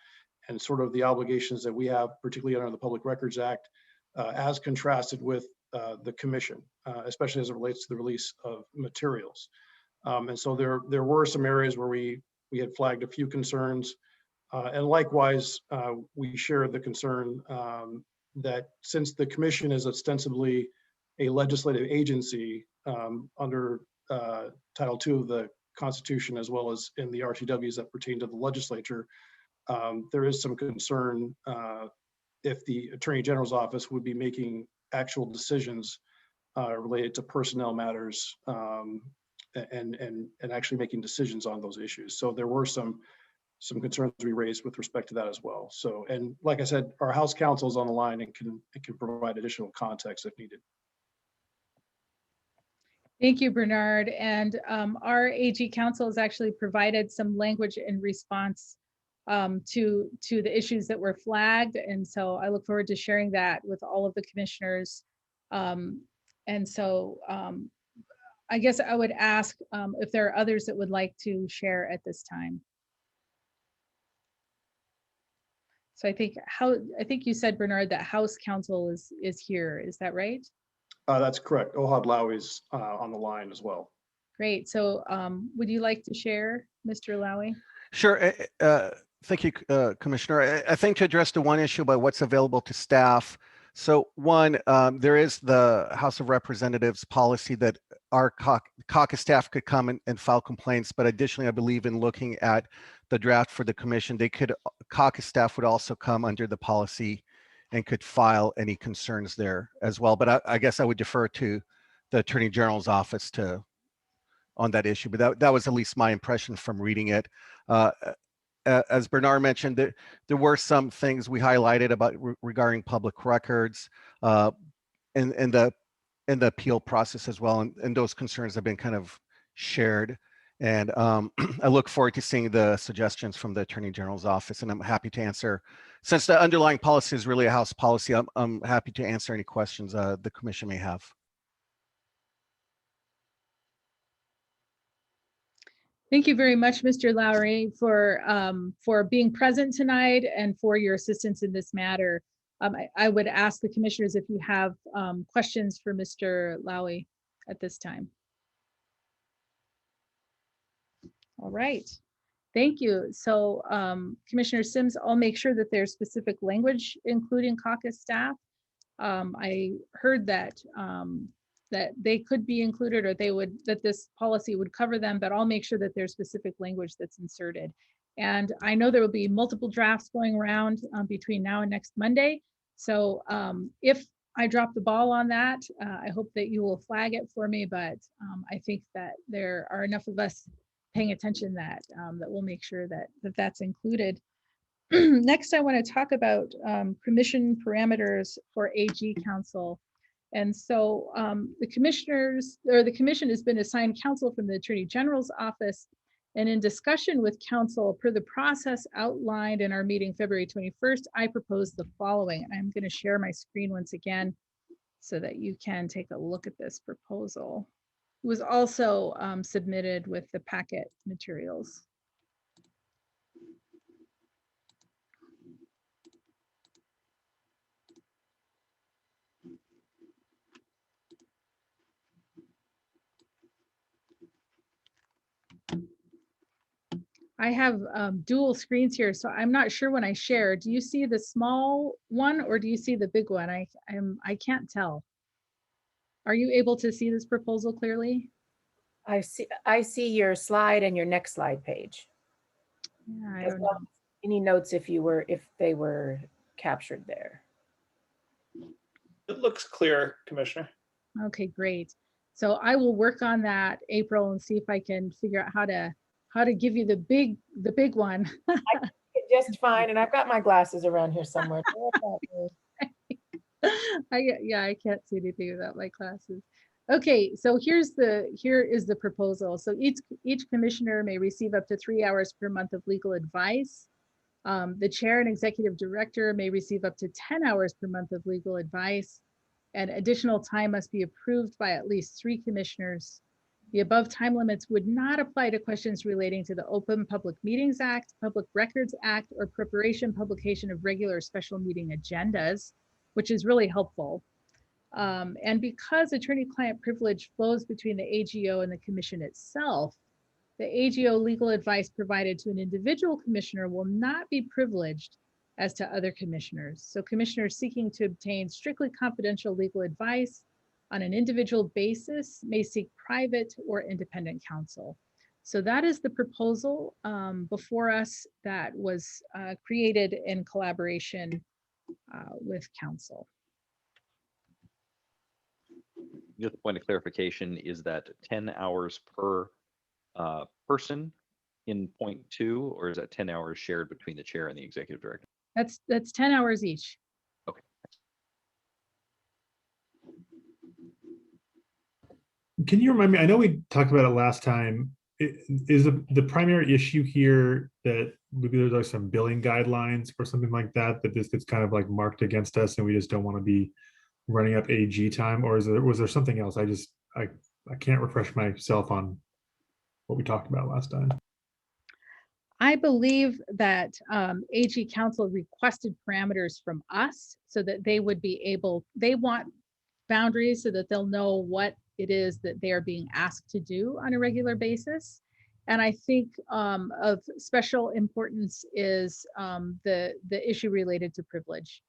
and sort of the obligations that we have, particularly under the Public Records Act, as contrasted with the Commission, especially as it relates to the release of materials. And so there were some areas where we had flagged a few concerns. And likewise, we share the concern that since the Commission is ostensibly a legislative agency under Title II of the Constitution, as well as in the RTWs that pertain to the legislature, there is some concern if the Attorney General's office would be making actual decisions related to personnel matters and actually making decisions on those issues. So there were some concerns we raised with respect to that as well. So, and like I said, our House Counsel is on the line and can provide additional context if needed. Thank you, Bernard. And our AG counsel has actually provided some language in response to the issues that were flagged. And so I look forward to sharing that with all of the commissioners. And so I guess I would ask if there are others that would like to share at this time. So I think you said, Bernard, that House Counsel is here. Is that right? That's correct. Ohad Lowy's on the line as well. Great. So would you like to share, Mr. Lowy? Sure. Thank you, Commissioner. I think to address the one issue about what's available to staff. So one, there is the House of Representatives policy that our caucus staff could come and file complaints, but additionally, I believe in looking at the draft for the commission, caucus staff would also come under the policy and could file any concerns there as well. But I guess I would defer to the Attorney General's office on that issue, but that was at least my impression from reading it. As Bernard mentioned, there were some things we highlighted about regarding public records in the appeal process as well, and those concerns have been kind of shared. And I look forward to seeing the suggestions from the Attorney General's office, and I'm happy to answer. Since the underlying policy is really a House policy, I'm happy to answer any questions the Commission may have. Thank you very much, Mr. Lowy, for being present tonight and for your assistance in this matter. I would ask the commissioners if you have questions for Mr. Lowy at this time. All right, thank you. So Commissioner Sims, I'll make sure that there's specific language, including caucus staff. I heard that that they could be included, or that this policy would cover them, but I'll make sure that there's specific language that's inserted. And I know there will be multiple drafts going around between now and next Monday. So if I drop the ball on that, I hope that you will flag it for me, but I think that there are enough of us paying attention that we'll make sure that that's included. Next, I want to talk about commission parameters for AG counsel. And so the commission has been assigned counsel from the Attorney General's office, and in discussion with counsel per the process outlined in our meeting February 21st, I proposed the following, and I'm going to share my screen once again so that you can take a look at this proposal. It was also submitted with the packet materials. I have dual screens here, so I'm not sure when I share. Do you see the small one or do you see the big one? I can't tell. Are you able to see this proposal clearly? I see your slide and your next slide page. Yeah, I As don't well know. as any notes if they were captured there. It looks clear, Commissioner. Okay, great. So I will work on that, April, and see if I can figure out how to give you the big one. Just fine, and I've got my glasses around here somewhere. I can't see anything without my glasses. Okay, so here is the proposal. So each commissioner may receive up to 3 hours per month of legal advice. The chair and executive director may receive up to 10 hours per month of legal advice, and additional time must be approved by at least 3 commissioners. The above time limits would not apply to questions relating to the Open Public Meetings Act, Public Records Act, or preparation, publication of regular special meeting agendas, which is really helpful. And because attorney-client privilege flows between the AGO and the commission itself, the AGO legal advice provided to an individual commissioner will not be privileged as to other commissioners. So commissioners seeking to obtain strictly confidential legal advice on an individual basis may seek private or independent counsel. So that is the proposal before us that was created in collaboration with counsel. Just a point of clarification, is that 10 hours per person in point 2, or is that 10 hours shared between the chair and the executive director? That's 10 hours each. Okay. Can you remind me, I know we talked about it last time. Is the primary issue here that maybe there's like some billing guidelines or something like that, that this gets kind of like marked against us and we just don't want to be running up AG time, or was there something else? I can't refresh myself on what we talked about last time. I believe that AG Council requested parameters from us so that they would be able, they want boundaries so that they'll know what it is that they are being asked to do on a regular basis. And I think of special importance is the issue related to privilege.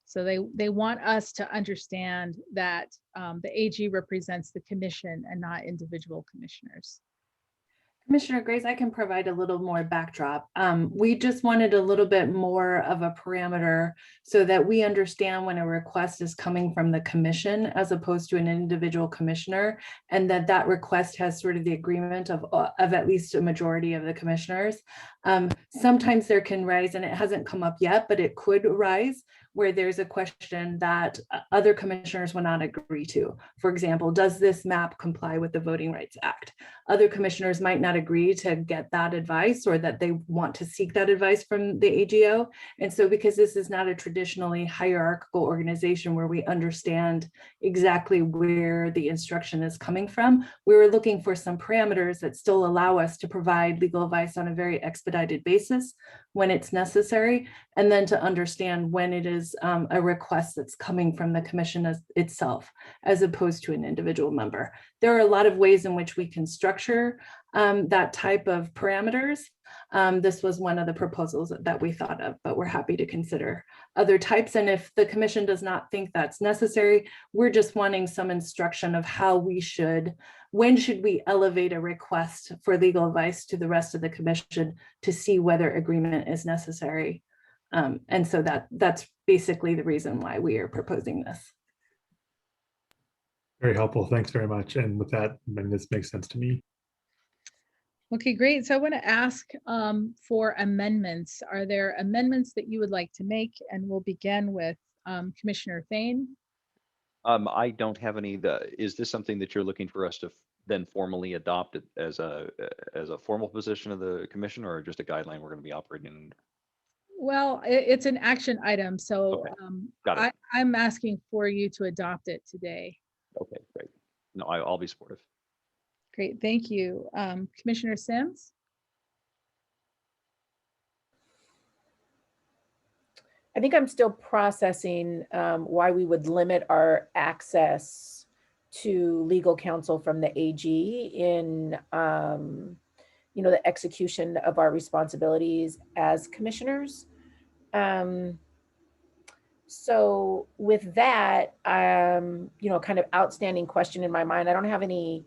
So they want us to understand that the AG represents the commission and not individual commissioners. Commissioner Grace, I can provide a little more backdrop. We just wanted a little bit more of a parameter so that we understand when a request is coming from the commission as opposed to an individual commissioner, and that request has sort of the agreement of at least a majority of the commissioners. Sometimes there can rise, and it hasn't come up yet, but it could rise, where there's a question that other commissioners will not agree to. For example, does this map comply with the Voting Rights Act? Other commissioners might not agree to get that advice, or that they want to seek that advice from the AGO. And so because this is not a traditionally hierarchical organization where we understand exactly where the instruction is coming from, we were looking for some parameters that still allow us to provide legal advice on a very expedited basis when it's necessary, and then to understand when it is a request that's coming from the commission itself, as opposed to an individual member. There are a lot of ways in which we can structure that type of parameters. This was one of the proposals that we thought of, but we're happy to consider other types. And if the commission does not think that's necessary, we're just wanting some instruction of how we should, when should we elevate a request for legal advice to the rest of the commission to see whether agreement is necessary. And so that's basically the reason why we are proposing this. Very helpful. Thanks very much. And with that, this makes sense to me. Okay, great. So I want to ask for amendments. Are there amendments that you would like to make? And we'll begin with Commissioner Thane. I don't have any. Is this something that you're looking for us to then formally adopt it as a formal position of the commission, or just a guideline we're going to be operating under? Well, it's an action item, so Got it. I'm asking for you to adopt it today. Okay, great. No, I'll be supportive. Great, thank you. Commissioner Sims? I think I'm still processing why we would limit our access to legal counsel from the AG in the execution of our responsibilities as commissioners. So with that, kind of outstanding question in my mind, I don't have any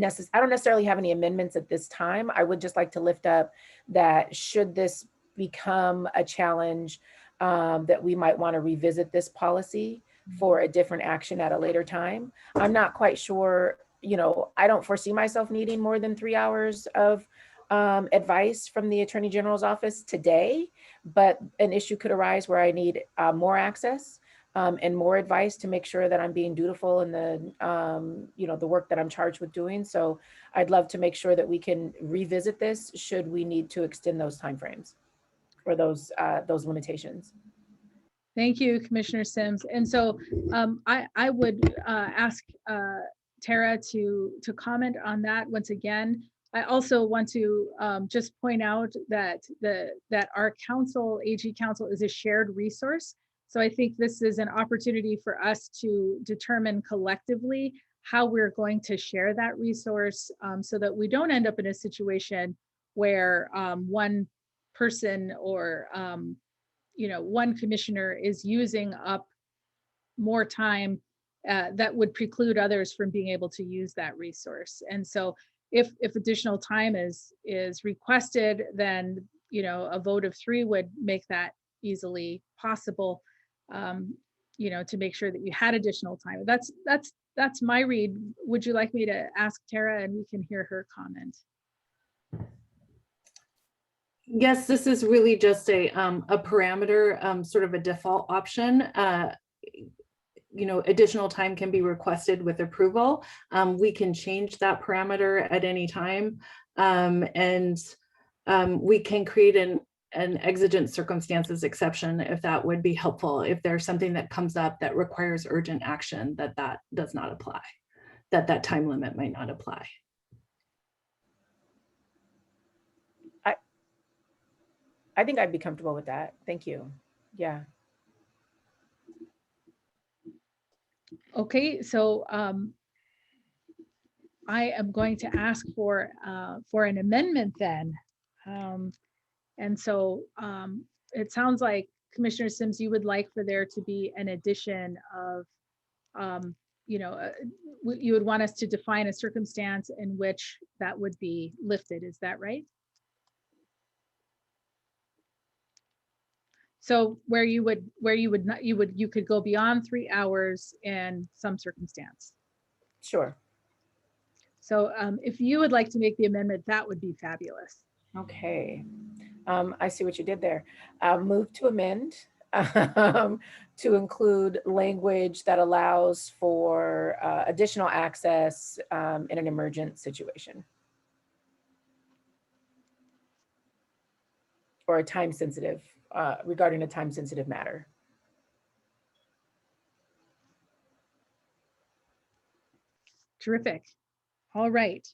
I don't necessarily have any amendments at this time. I would just like to lift up that should this become a challenge, that we might want to revisit this policy for a different action at a later time. I'm not quite sure, I don't foresee myself needing more than 3 hours of advice from the Attorney General's office today, but an issue could arise where I need more access and more advice to make sure that I'm being dutiful in the work that I'm charged with doing. So I'd love to make sure that we can revisit this should we need to extend those timeframes or those limitations. Thank you, Commissioner Sims. And so I would ask Tara to comment on that once again. I also want to just point out that our council, AG Council, is a shared resource. So I think this is an opportunity for us to determine collectively how we're going to share that resource, so that we don't end up in a situation where one person or one commissioner is using up more time that would preclude others from being able to use that resource. And so if additional time is requested, then a vote of 3 would make that easily possible, to make sure that you had additional time. That's my read. Would you like me to ask Tara and we can hear her comment? Yes, this is really just a parameter, sort of a default option. Additional time can be requested with approval. We can change that parameter at any time. And we can create an exigent circumstances exception if that would be helpful. If there's something that comes up that requires urgent action, that does not apply, that time limit might not apply. I think I'd be comfortable with that. Thank you. Yeah. Okay, so I am going to ask for an amendment then. And so it sounds like Commissioner Sims, you would like for there to be an addition of, you would want us to define a circumstance in which that would be lifted. Is that right? So where you could go beyond 3 hours in some circumstance. Sure. So if you would like to make the amendment, that would be fabulous. Okay. I see what you did there. Move to amend to include language that allows for additional access in an emergent situation. Or a time sensitive, regarding a time sensitive matter. Terrific. All right.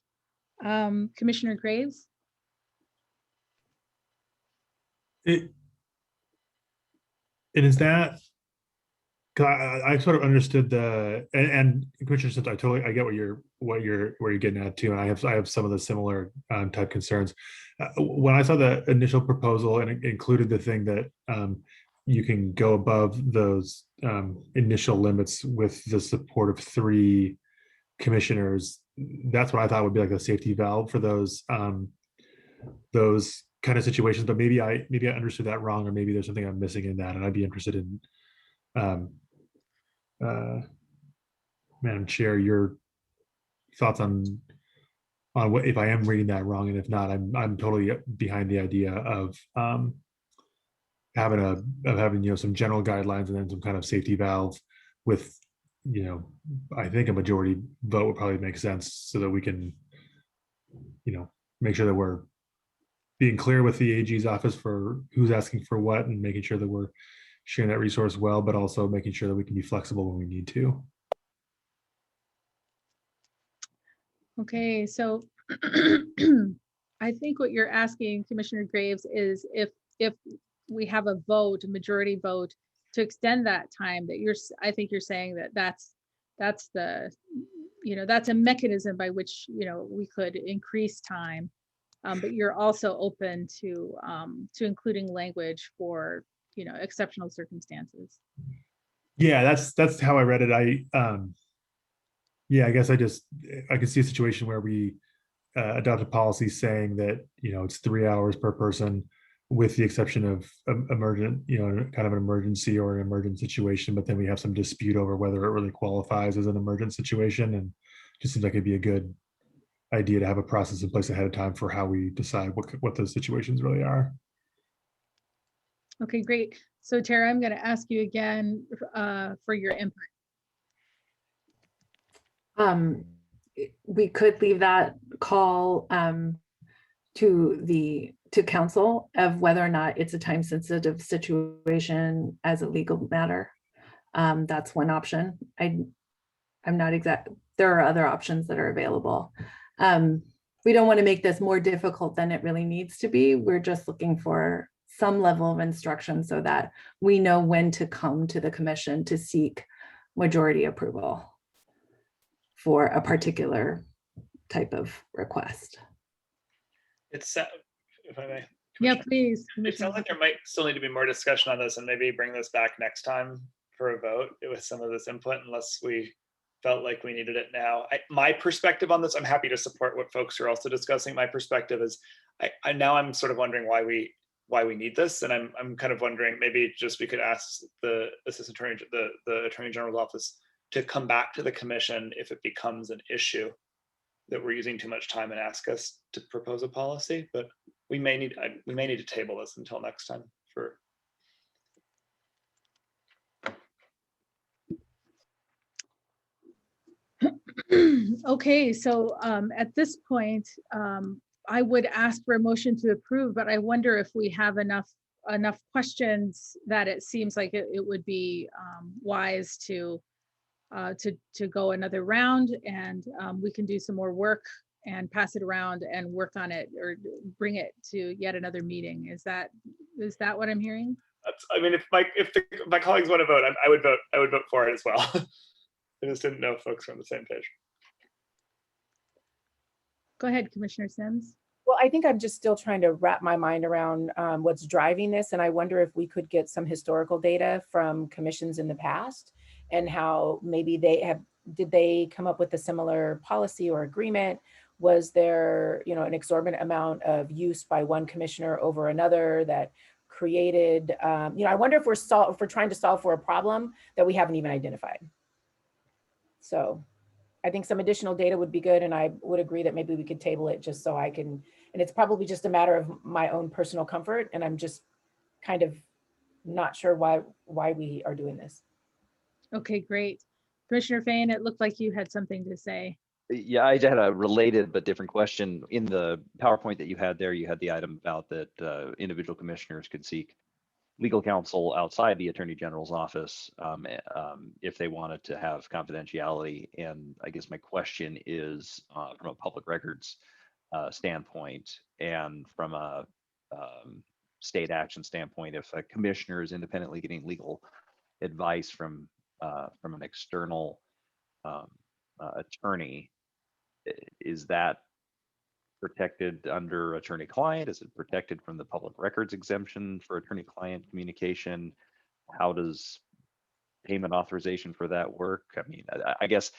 Commissioner Graves? And is that, cause I sort of understood and Commissioner Sims, I get what you're getting at too, and I have some of the similar type concerns. When I saw the initial proposal and it included the thing that you can go above those initial limits with the support of 3 commissioners, that's what I thought would be like a safety valve for those kind of situations. But maybe I understood that wrong, or maybe there's something I'm missing in that, and I'd be interested in Madam Chair, your thoughts on what, if I am reading that wrong, and if not, I'm totally behind the idea of having some general guidelines and then some kind of safety valve with I think a majority vote would probably make sense, so that we can make sure that we're being clear with the AG's office for who's asking for what, and making sure that we're sharing that resource well, but also making sure that we can be flexible when we need to. Okay, so I think what you're asking, Commissioner Graves, is if we have a vote, a majority vote, to extend that time, that I think you're saying that's the, that's a mechanism by which, we could increase time. But you're also open to including language for, exceptional circumstances. Yeah, that's how I read it. Yeah, I guess I could see a situation where we adopt a policy saying that, it's 3 hours per person with the exception of emergent, kind of an emergency or an emergent situation, but then we have some dispute over whether it really qualifies as an emergent situation. And just seems like it'd be a good idea to have a process in place ahead of time for how we decide what those situations really are. Okay, great. So Tara, I'm going to ask you again for your input. We could leave that call to council of whether or not it's a time sensitive situation as a legal matter. That's one option. I'm not exact. There are other options that are available. We don't want to make this more difficult than it really needs to be. We're just looking for some level of instruction so that we know when to come to the commission to seek majority approval for a particular type of request. It's, if I may. Yeah, please. It sounds like there might still need to be more discussion on this and maybe bring this back next time for a vote with some of this input, unless we felt like we needed it now. My perspective on this, I'm happy to support what folks are also discussing. My perspective is, I'm sort of wondering why we need this, and I'm kind of wondering maybe just we could ask the assistant attorney, the attorney general's office, to come back to the commission if it becomes an issue that we're using too much time and ask us to propose a policy. But we may need to table this until next time for. Okay, so at this point, I would ask for a motion to approve, but I wonder if we have enough questions that it seems like it would be wise to go another round, and we can do some more work and pass it around and work on it or bring it to yet another meeting. Is that what I'm hearing? I mean, if my colleagues want to vote, I would vote for it as well. I just didn't know if folks were on the same page. Go ahead, Commissioner Sims. Well, I think I'm just still trying to wrap my mind around what's driving this. And I wonder if we could get some historical data from commissions in the past and how maybe did they come up with a similar policy or agreement? Was there, an exorbitant amount of use by one commissioner over another that created, I wonder if we're trying to solve for a problem that we haven't even identified. So I think some additional data would be good, and I would agree that maybe we could table it just so I can, and it's probably just a matter of my own personal comfort, and I'm just kind of not sure why we are doing this. Okay, great. Commissioner Fain, it looked like you had something to say. Yeah, I had a related but different question. In the PowerPoint that you had there, you had the item about that individual commissioners could seek legal counsel outside the Attorney General's office if they wanted to have confidentiality. And I guess my question is from a public records standpoint and from a state action standpoint, if a commissioner is independently getting legal advice from an external attorney, is that protected under attorney-client? Is it protected from the public records exemption for attorney-client communication? How does payment authorization for that work? I mean, I guess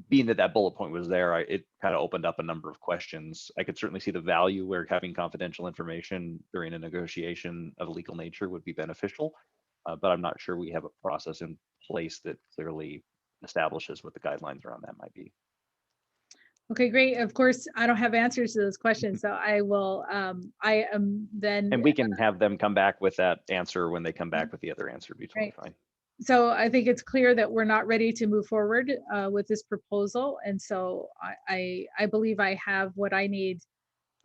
being that bullet point was there, it kind of opened up a number of questions. I could certainly see the value where having confidential information during a negotiation of a legal nature would be beneficial, but I'm not sure we have a process in place that clearly establishes what the guidelines around that might be. Okay, great. Of course, I don't have answers to those questions, so I will, I am then. And we can have them come back with that answer when they come back with the other answer. Be totally fine. So I think it's clear that we're not ready to move forward with this proposal. And so I believe I have what I need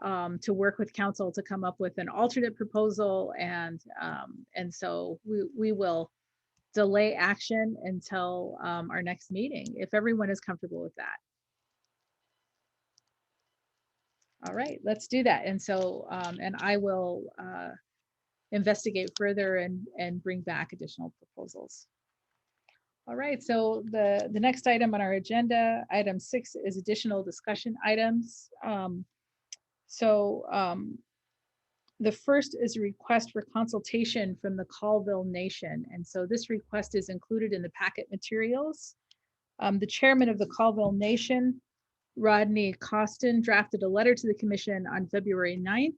to work with council to come up with an alternate proposal. And so we will delay action until our next meeting, if everyone is comfortable with that. All right, let's do that. And so, and I will investigate further and bring back additional proposals. All right, so the next item on our agenda, item 6, is additional discussion items. The first is a request for consultation from the Colville Nation. And so this request is included in the packet materials. The chairman of the Colville Nation, Rodney Costin, drafted a letter to the commission on February 9th,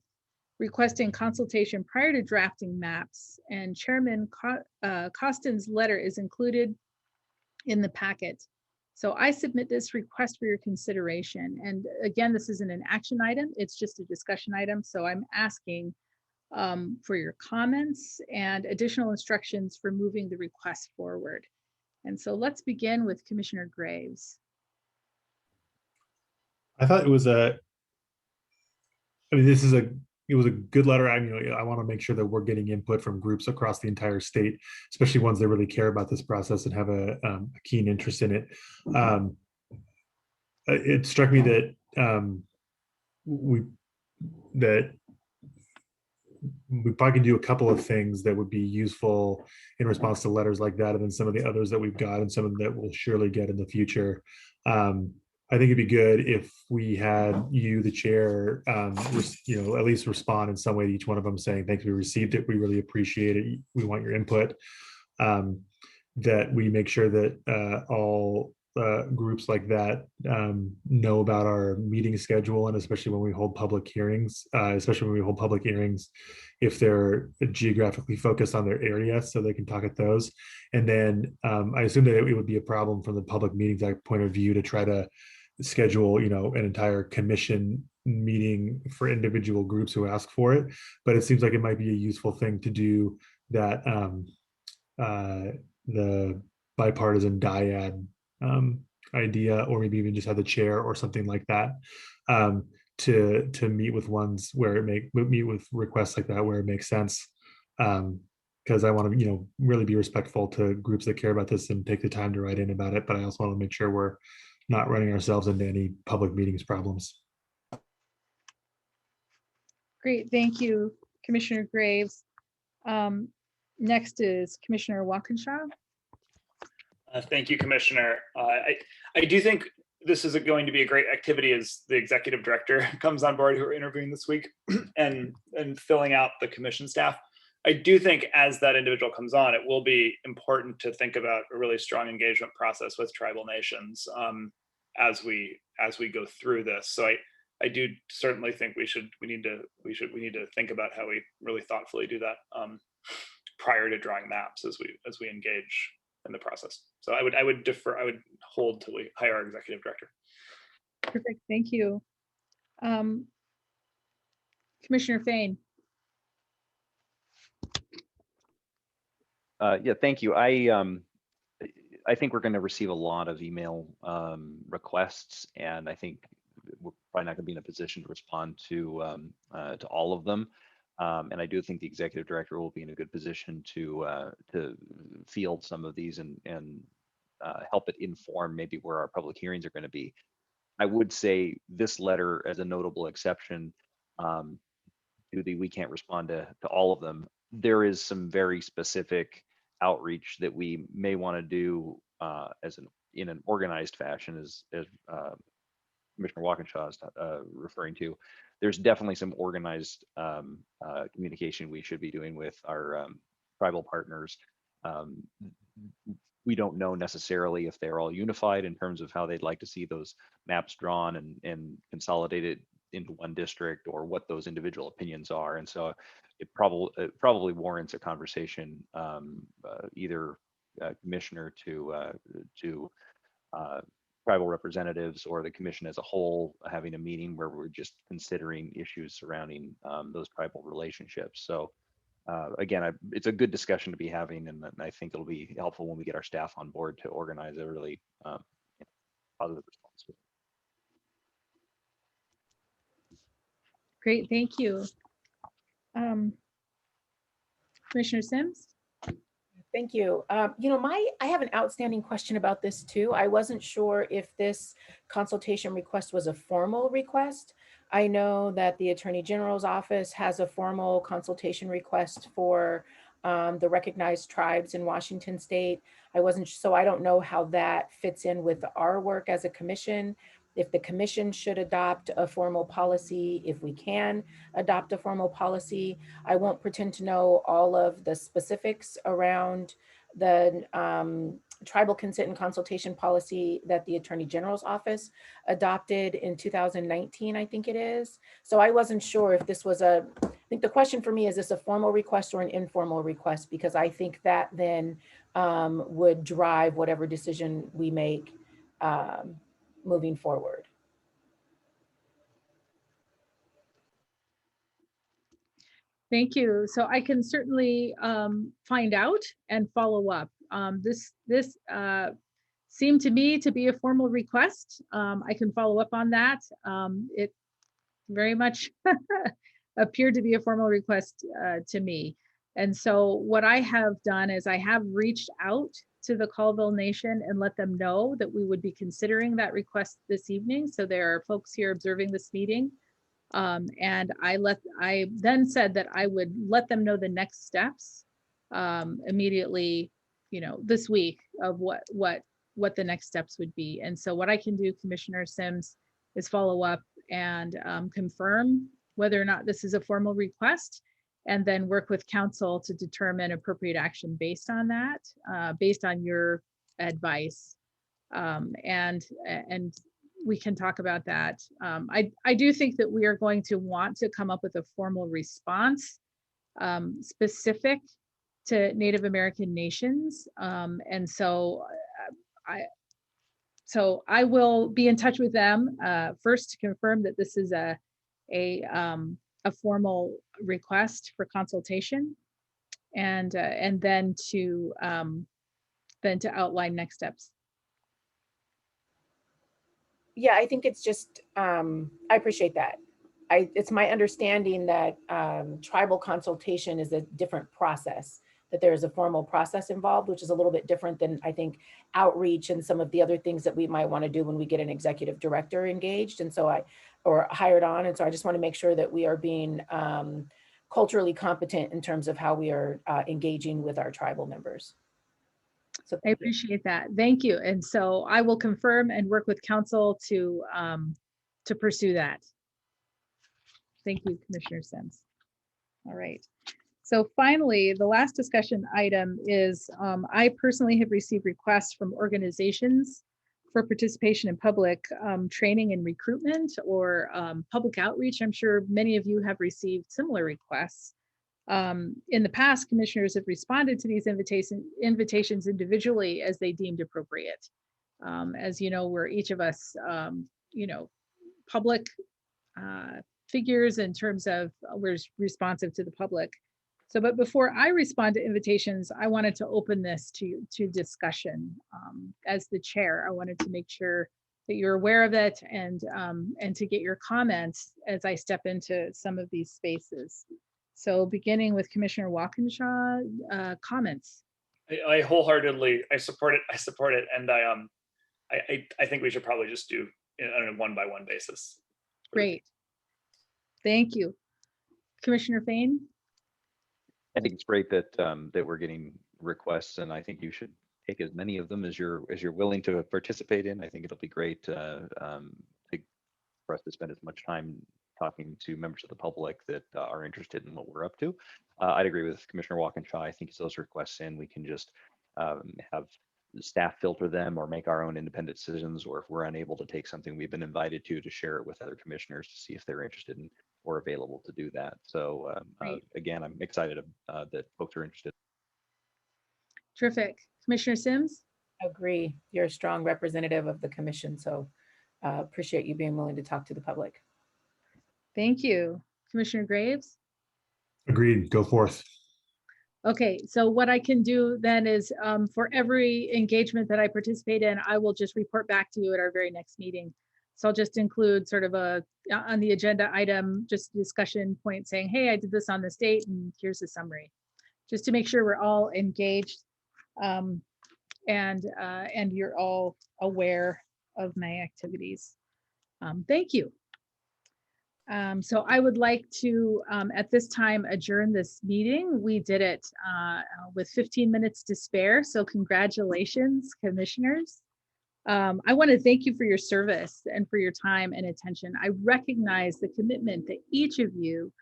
requesting consultation prior to drafting maps. And Chairman Costin's letter is included in the packet. So I submit this request for your consideration. And again, this isn't an action item, it's just a discussion item. So I'm asking for your comments and additional instructions for moving the request forward. And so let's begin with Commissioner Graves. I thought it was it was a good letter. I want to make sure that we're getting input from groups across the entire state, especially ones that really care about this process and have a keen interest in it. It struck me that we probably can do a couple of things that would be useful in response to letters like that, and then some of the others that we've got and some of them that we'll surely get in the future. I think it'd be good if we had you, the chair, at least respond in some way to each one of them saying, thanks, we received it, we really appreciate it, we want your input. That we make sure that all groups like that know about our meeting schedule, and especially when we hold public hearings, if they're geographically focused on their area, so they can talk at those. And then I assume that it would be a problem from the Public Meetings Act point of view to try to schedule, an entire commission meeting for individual groups who ask for it. But it seems like it might be a useful thing to do that the bipartisan dyad idea, or maybe even just have the chair or something like that to meet with ones where meet with requests like that where it makes sense. Because I want to, really be respectful to groups that care about this and take the time to write in about it. But I also want to make sure we're not running ourselves into any public meetings problems. Great, thank you, Commissioner Graves. Next is Commissioner Walkinshaw. Thank you, Commissioner. I do think this is going to be a great activity as the executive director comes on board, who are interviewing this week and filling out the commission staff. I do think as that individual comes on, it will be important to think about a really strong engagement process with tribal nations as we go through this. So I do certainly think we need to think about how we really thoughtfully do that prior to drawing maps as we engage in the process. So I would hold till we hire our executive director. Perfect, thank you. Commissioner Fain. Yeah, thank you. I think we're going to receive a lot of email requests, and I think we're probably not going to be in a position to respond to all of them. And I do think the executive director will be in a good position to field some of these and help it inform maybe where our public hearings are going to be. I would say this letter, as a notable exception, we can't respond to all of them. There is some very specific outreach that we may want to do in an organized fashion, as Commissioner Walkinshaw is referring to. There's definitely some organized communication we should be doing with our tribal partners. We don't know necessarily if they're all unified in terms of how they'd like to see those maps drawn and consolidated into one district, or what those individual opinions are. And so it probably warrants a conversation, either commissioner to tribal representatives, or the commission as a whole, having a meeting where we're just considering issues surrounding those tribal relationships. So again, it's a good discussion to be having, and I think it'll be helpful when we get our staff on board to organize a really positive response. Great, thank you. Commissioner Sims. Thank you. I have an outstanding question about this too. I wasn't sure if this consultation request was a formal request. I know that the Attorney General's office has a formal consultation request for the recognized tribes in Washington State. So I don't know how that fits in with our work as a commission. If the commission should adopt a formal policy, if we can adopt a formal policy. I won't pretend to know all of the specifics around tribal consent and consultation policy that the Attorney General's office adopted in 2019, I think it is. So I wasn't sure if this was I think the question for me, is this a formal request or an informal request? Because I think that then would drive whatever decision we make moving forward. Thank you. So I can certainly find out and follow up. This seemed to me to be a formal request. I can follow up on that. It very much appeared to be a formal request to me. And so what I have done is I have reached out to the Colville Nation and let them know that we would be considering that request this evening. So there are folks here observing this meeting. And I then said that I would let them know the next steps immediately, this week of what the next steps would be. And so what I can do, Commissioner Sims, is follow up and confirm whether or not this is a formal request, and then work with council to determine appropriate action based on that, based on your advice. And we can talk about that. I do think that we are going to want to come up with a formal response specific to Native American nations. And so I will be in touch with them first to confirm that this is a formal request for consultation, and then to outline next steps. Yeah, I think it's just, I appreciate that. It's my understanding that tribal consultation is a different process, that there is a formal process involved, which is a little bit different than, I think, outreach and some of the other things that we might want to do when we get an executive director engaged or hired on. And so I just want to make sure that we are being culturally competent in terms of how we are engaging with our tribal members. So I appreciate that. Thank you. And so I will confirm and work with council to pursue that. Thank you, Commissioner Sims. All right. So finally, the last discussion item is I personally have received requests from organizations for participation in public training and recruitment or public outreach. I'm sure many of you have received similar requests. In the past, commissioners have responded to these invitations individually as they deemed appropriate. As you know, we're each of us, public figures in terms of we're responsive to the public. So, but before I respond to invitations, I wanted to open this to discussion. As the chair, I wanted to make sure that you're aware of it and to get your comments as I step into some of these spaces. So beginning with Commissioner Walkinshaw, comments. I wholeheartedly, I support it. And I think we should probably just do it on a one-by-one basis. Great. Thank you. Commissioner Fain? I think it's great that that we're getting requests, and I think you should take as many of them as you're willing to participate in. I think it'll be great for us to spend as much time talking to members of the public that are interested in what we're up to. I'd agree with Commissioner Walkinshaw. I think as those requests in, we can just have staff filter them or make our own independent decisions, or if we're unable to take something we've been invited to share it with other commissioners to see if they're interested in or available to do that. So again, I'm excited that folks are interested. Terrific. Commissioner Sims? Agree. You're a strong representative of the commission, so appreciate you being willing to talk to the public. Thank you. Commissioner Graves? Agreed. Go forth. Okay, so what I can do then is for every engagement that I participate in, I will just report back to you at our very next meeting. So I'll just include sort of on the agenda item, just a discussion point saying, hey, I did this on this date and here's the summary, just to make sure we're all engaged and you're all aware of my activities. Thank you. So I would like to, at this time, adjourn this meeting. We did it with 15 minutes to spare, so congratulations, commissioners. I want to thank you for your service and for your time and attention. I recognize the commitment that each of you,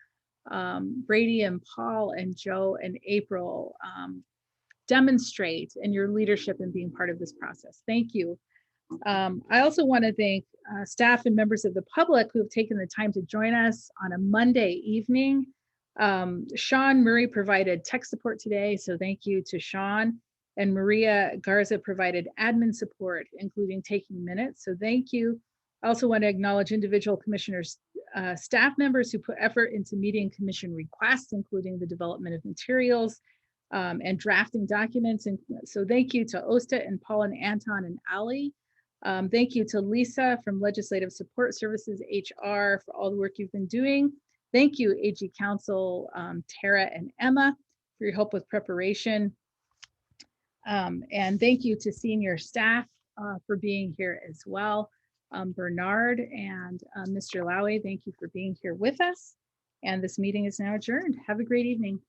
Brady and Paul and Joe and April, demonstrate and your leadership in being part of this process. Thank you. I also want to thank staff and members of the public who have taken the time to join us on a Monday evening. Sean Murray provided tech support today, so thank you to Sean. And Maria Garza provided admin support, including taking minutes, so thank you. I also want to acknowledge individual commissioners, staff members who put effort into meeting commission requests, including the development of materials and drafting documents. And so thank you to Osta and Paul and Anton and Ali. Thank you to Lisa from Legislative Support Services, HR, for all the work you've been doing. Thank you, AG Council, Tara and Emma, for your help with preparation. And thank you to senior staff for being here as well. Bernard and Mr. Lowy, thank you for being here with us. And this meeting is now adjourned. Have a great evening.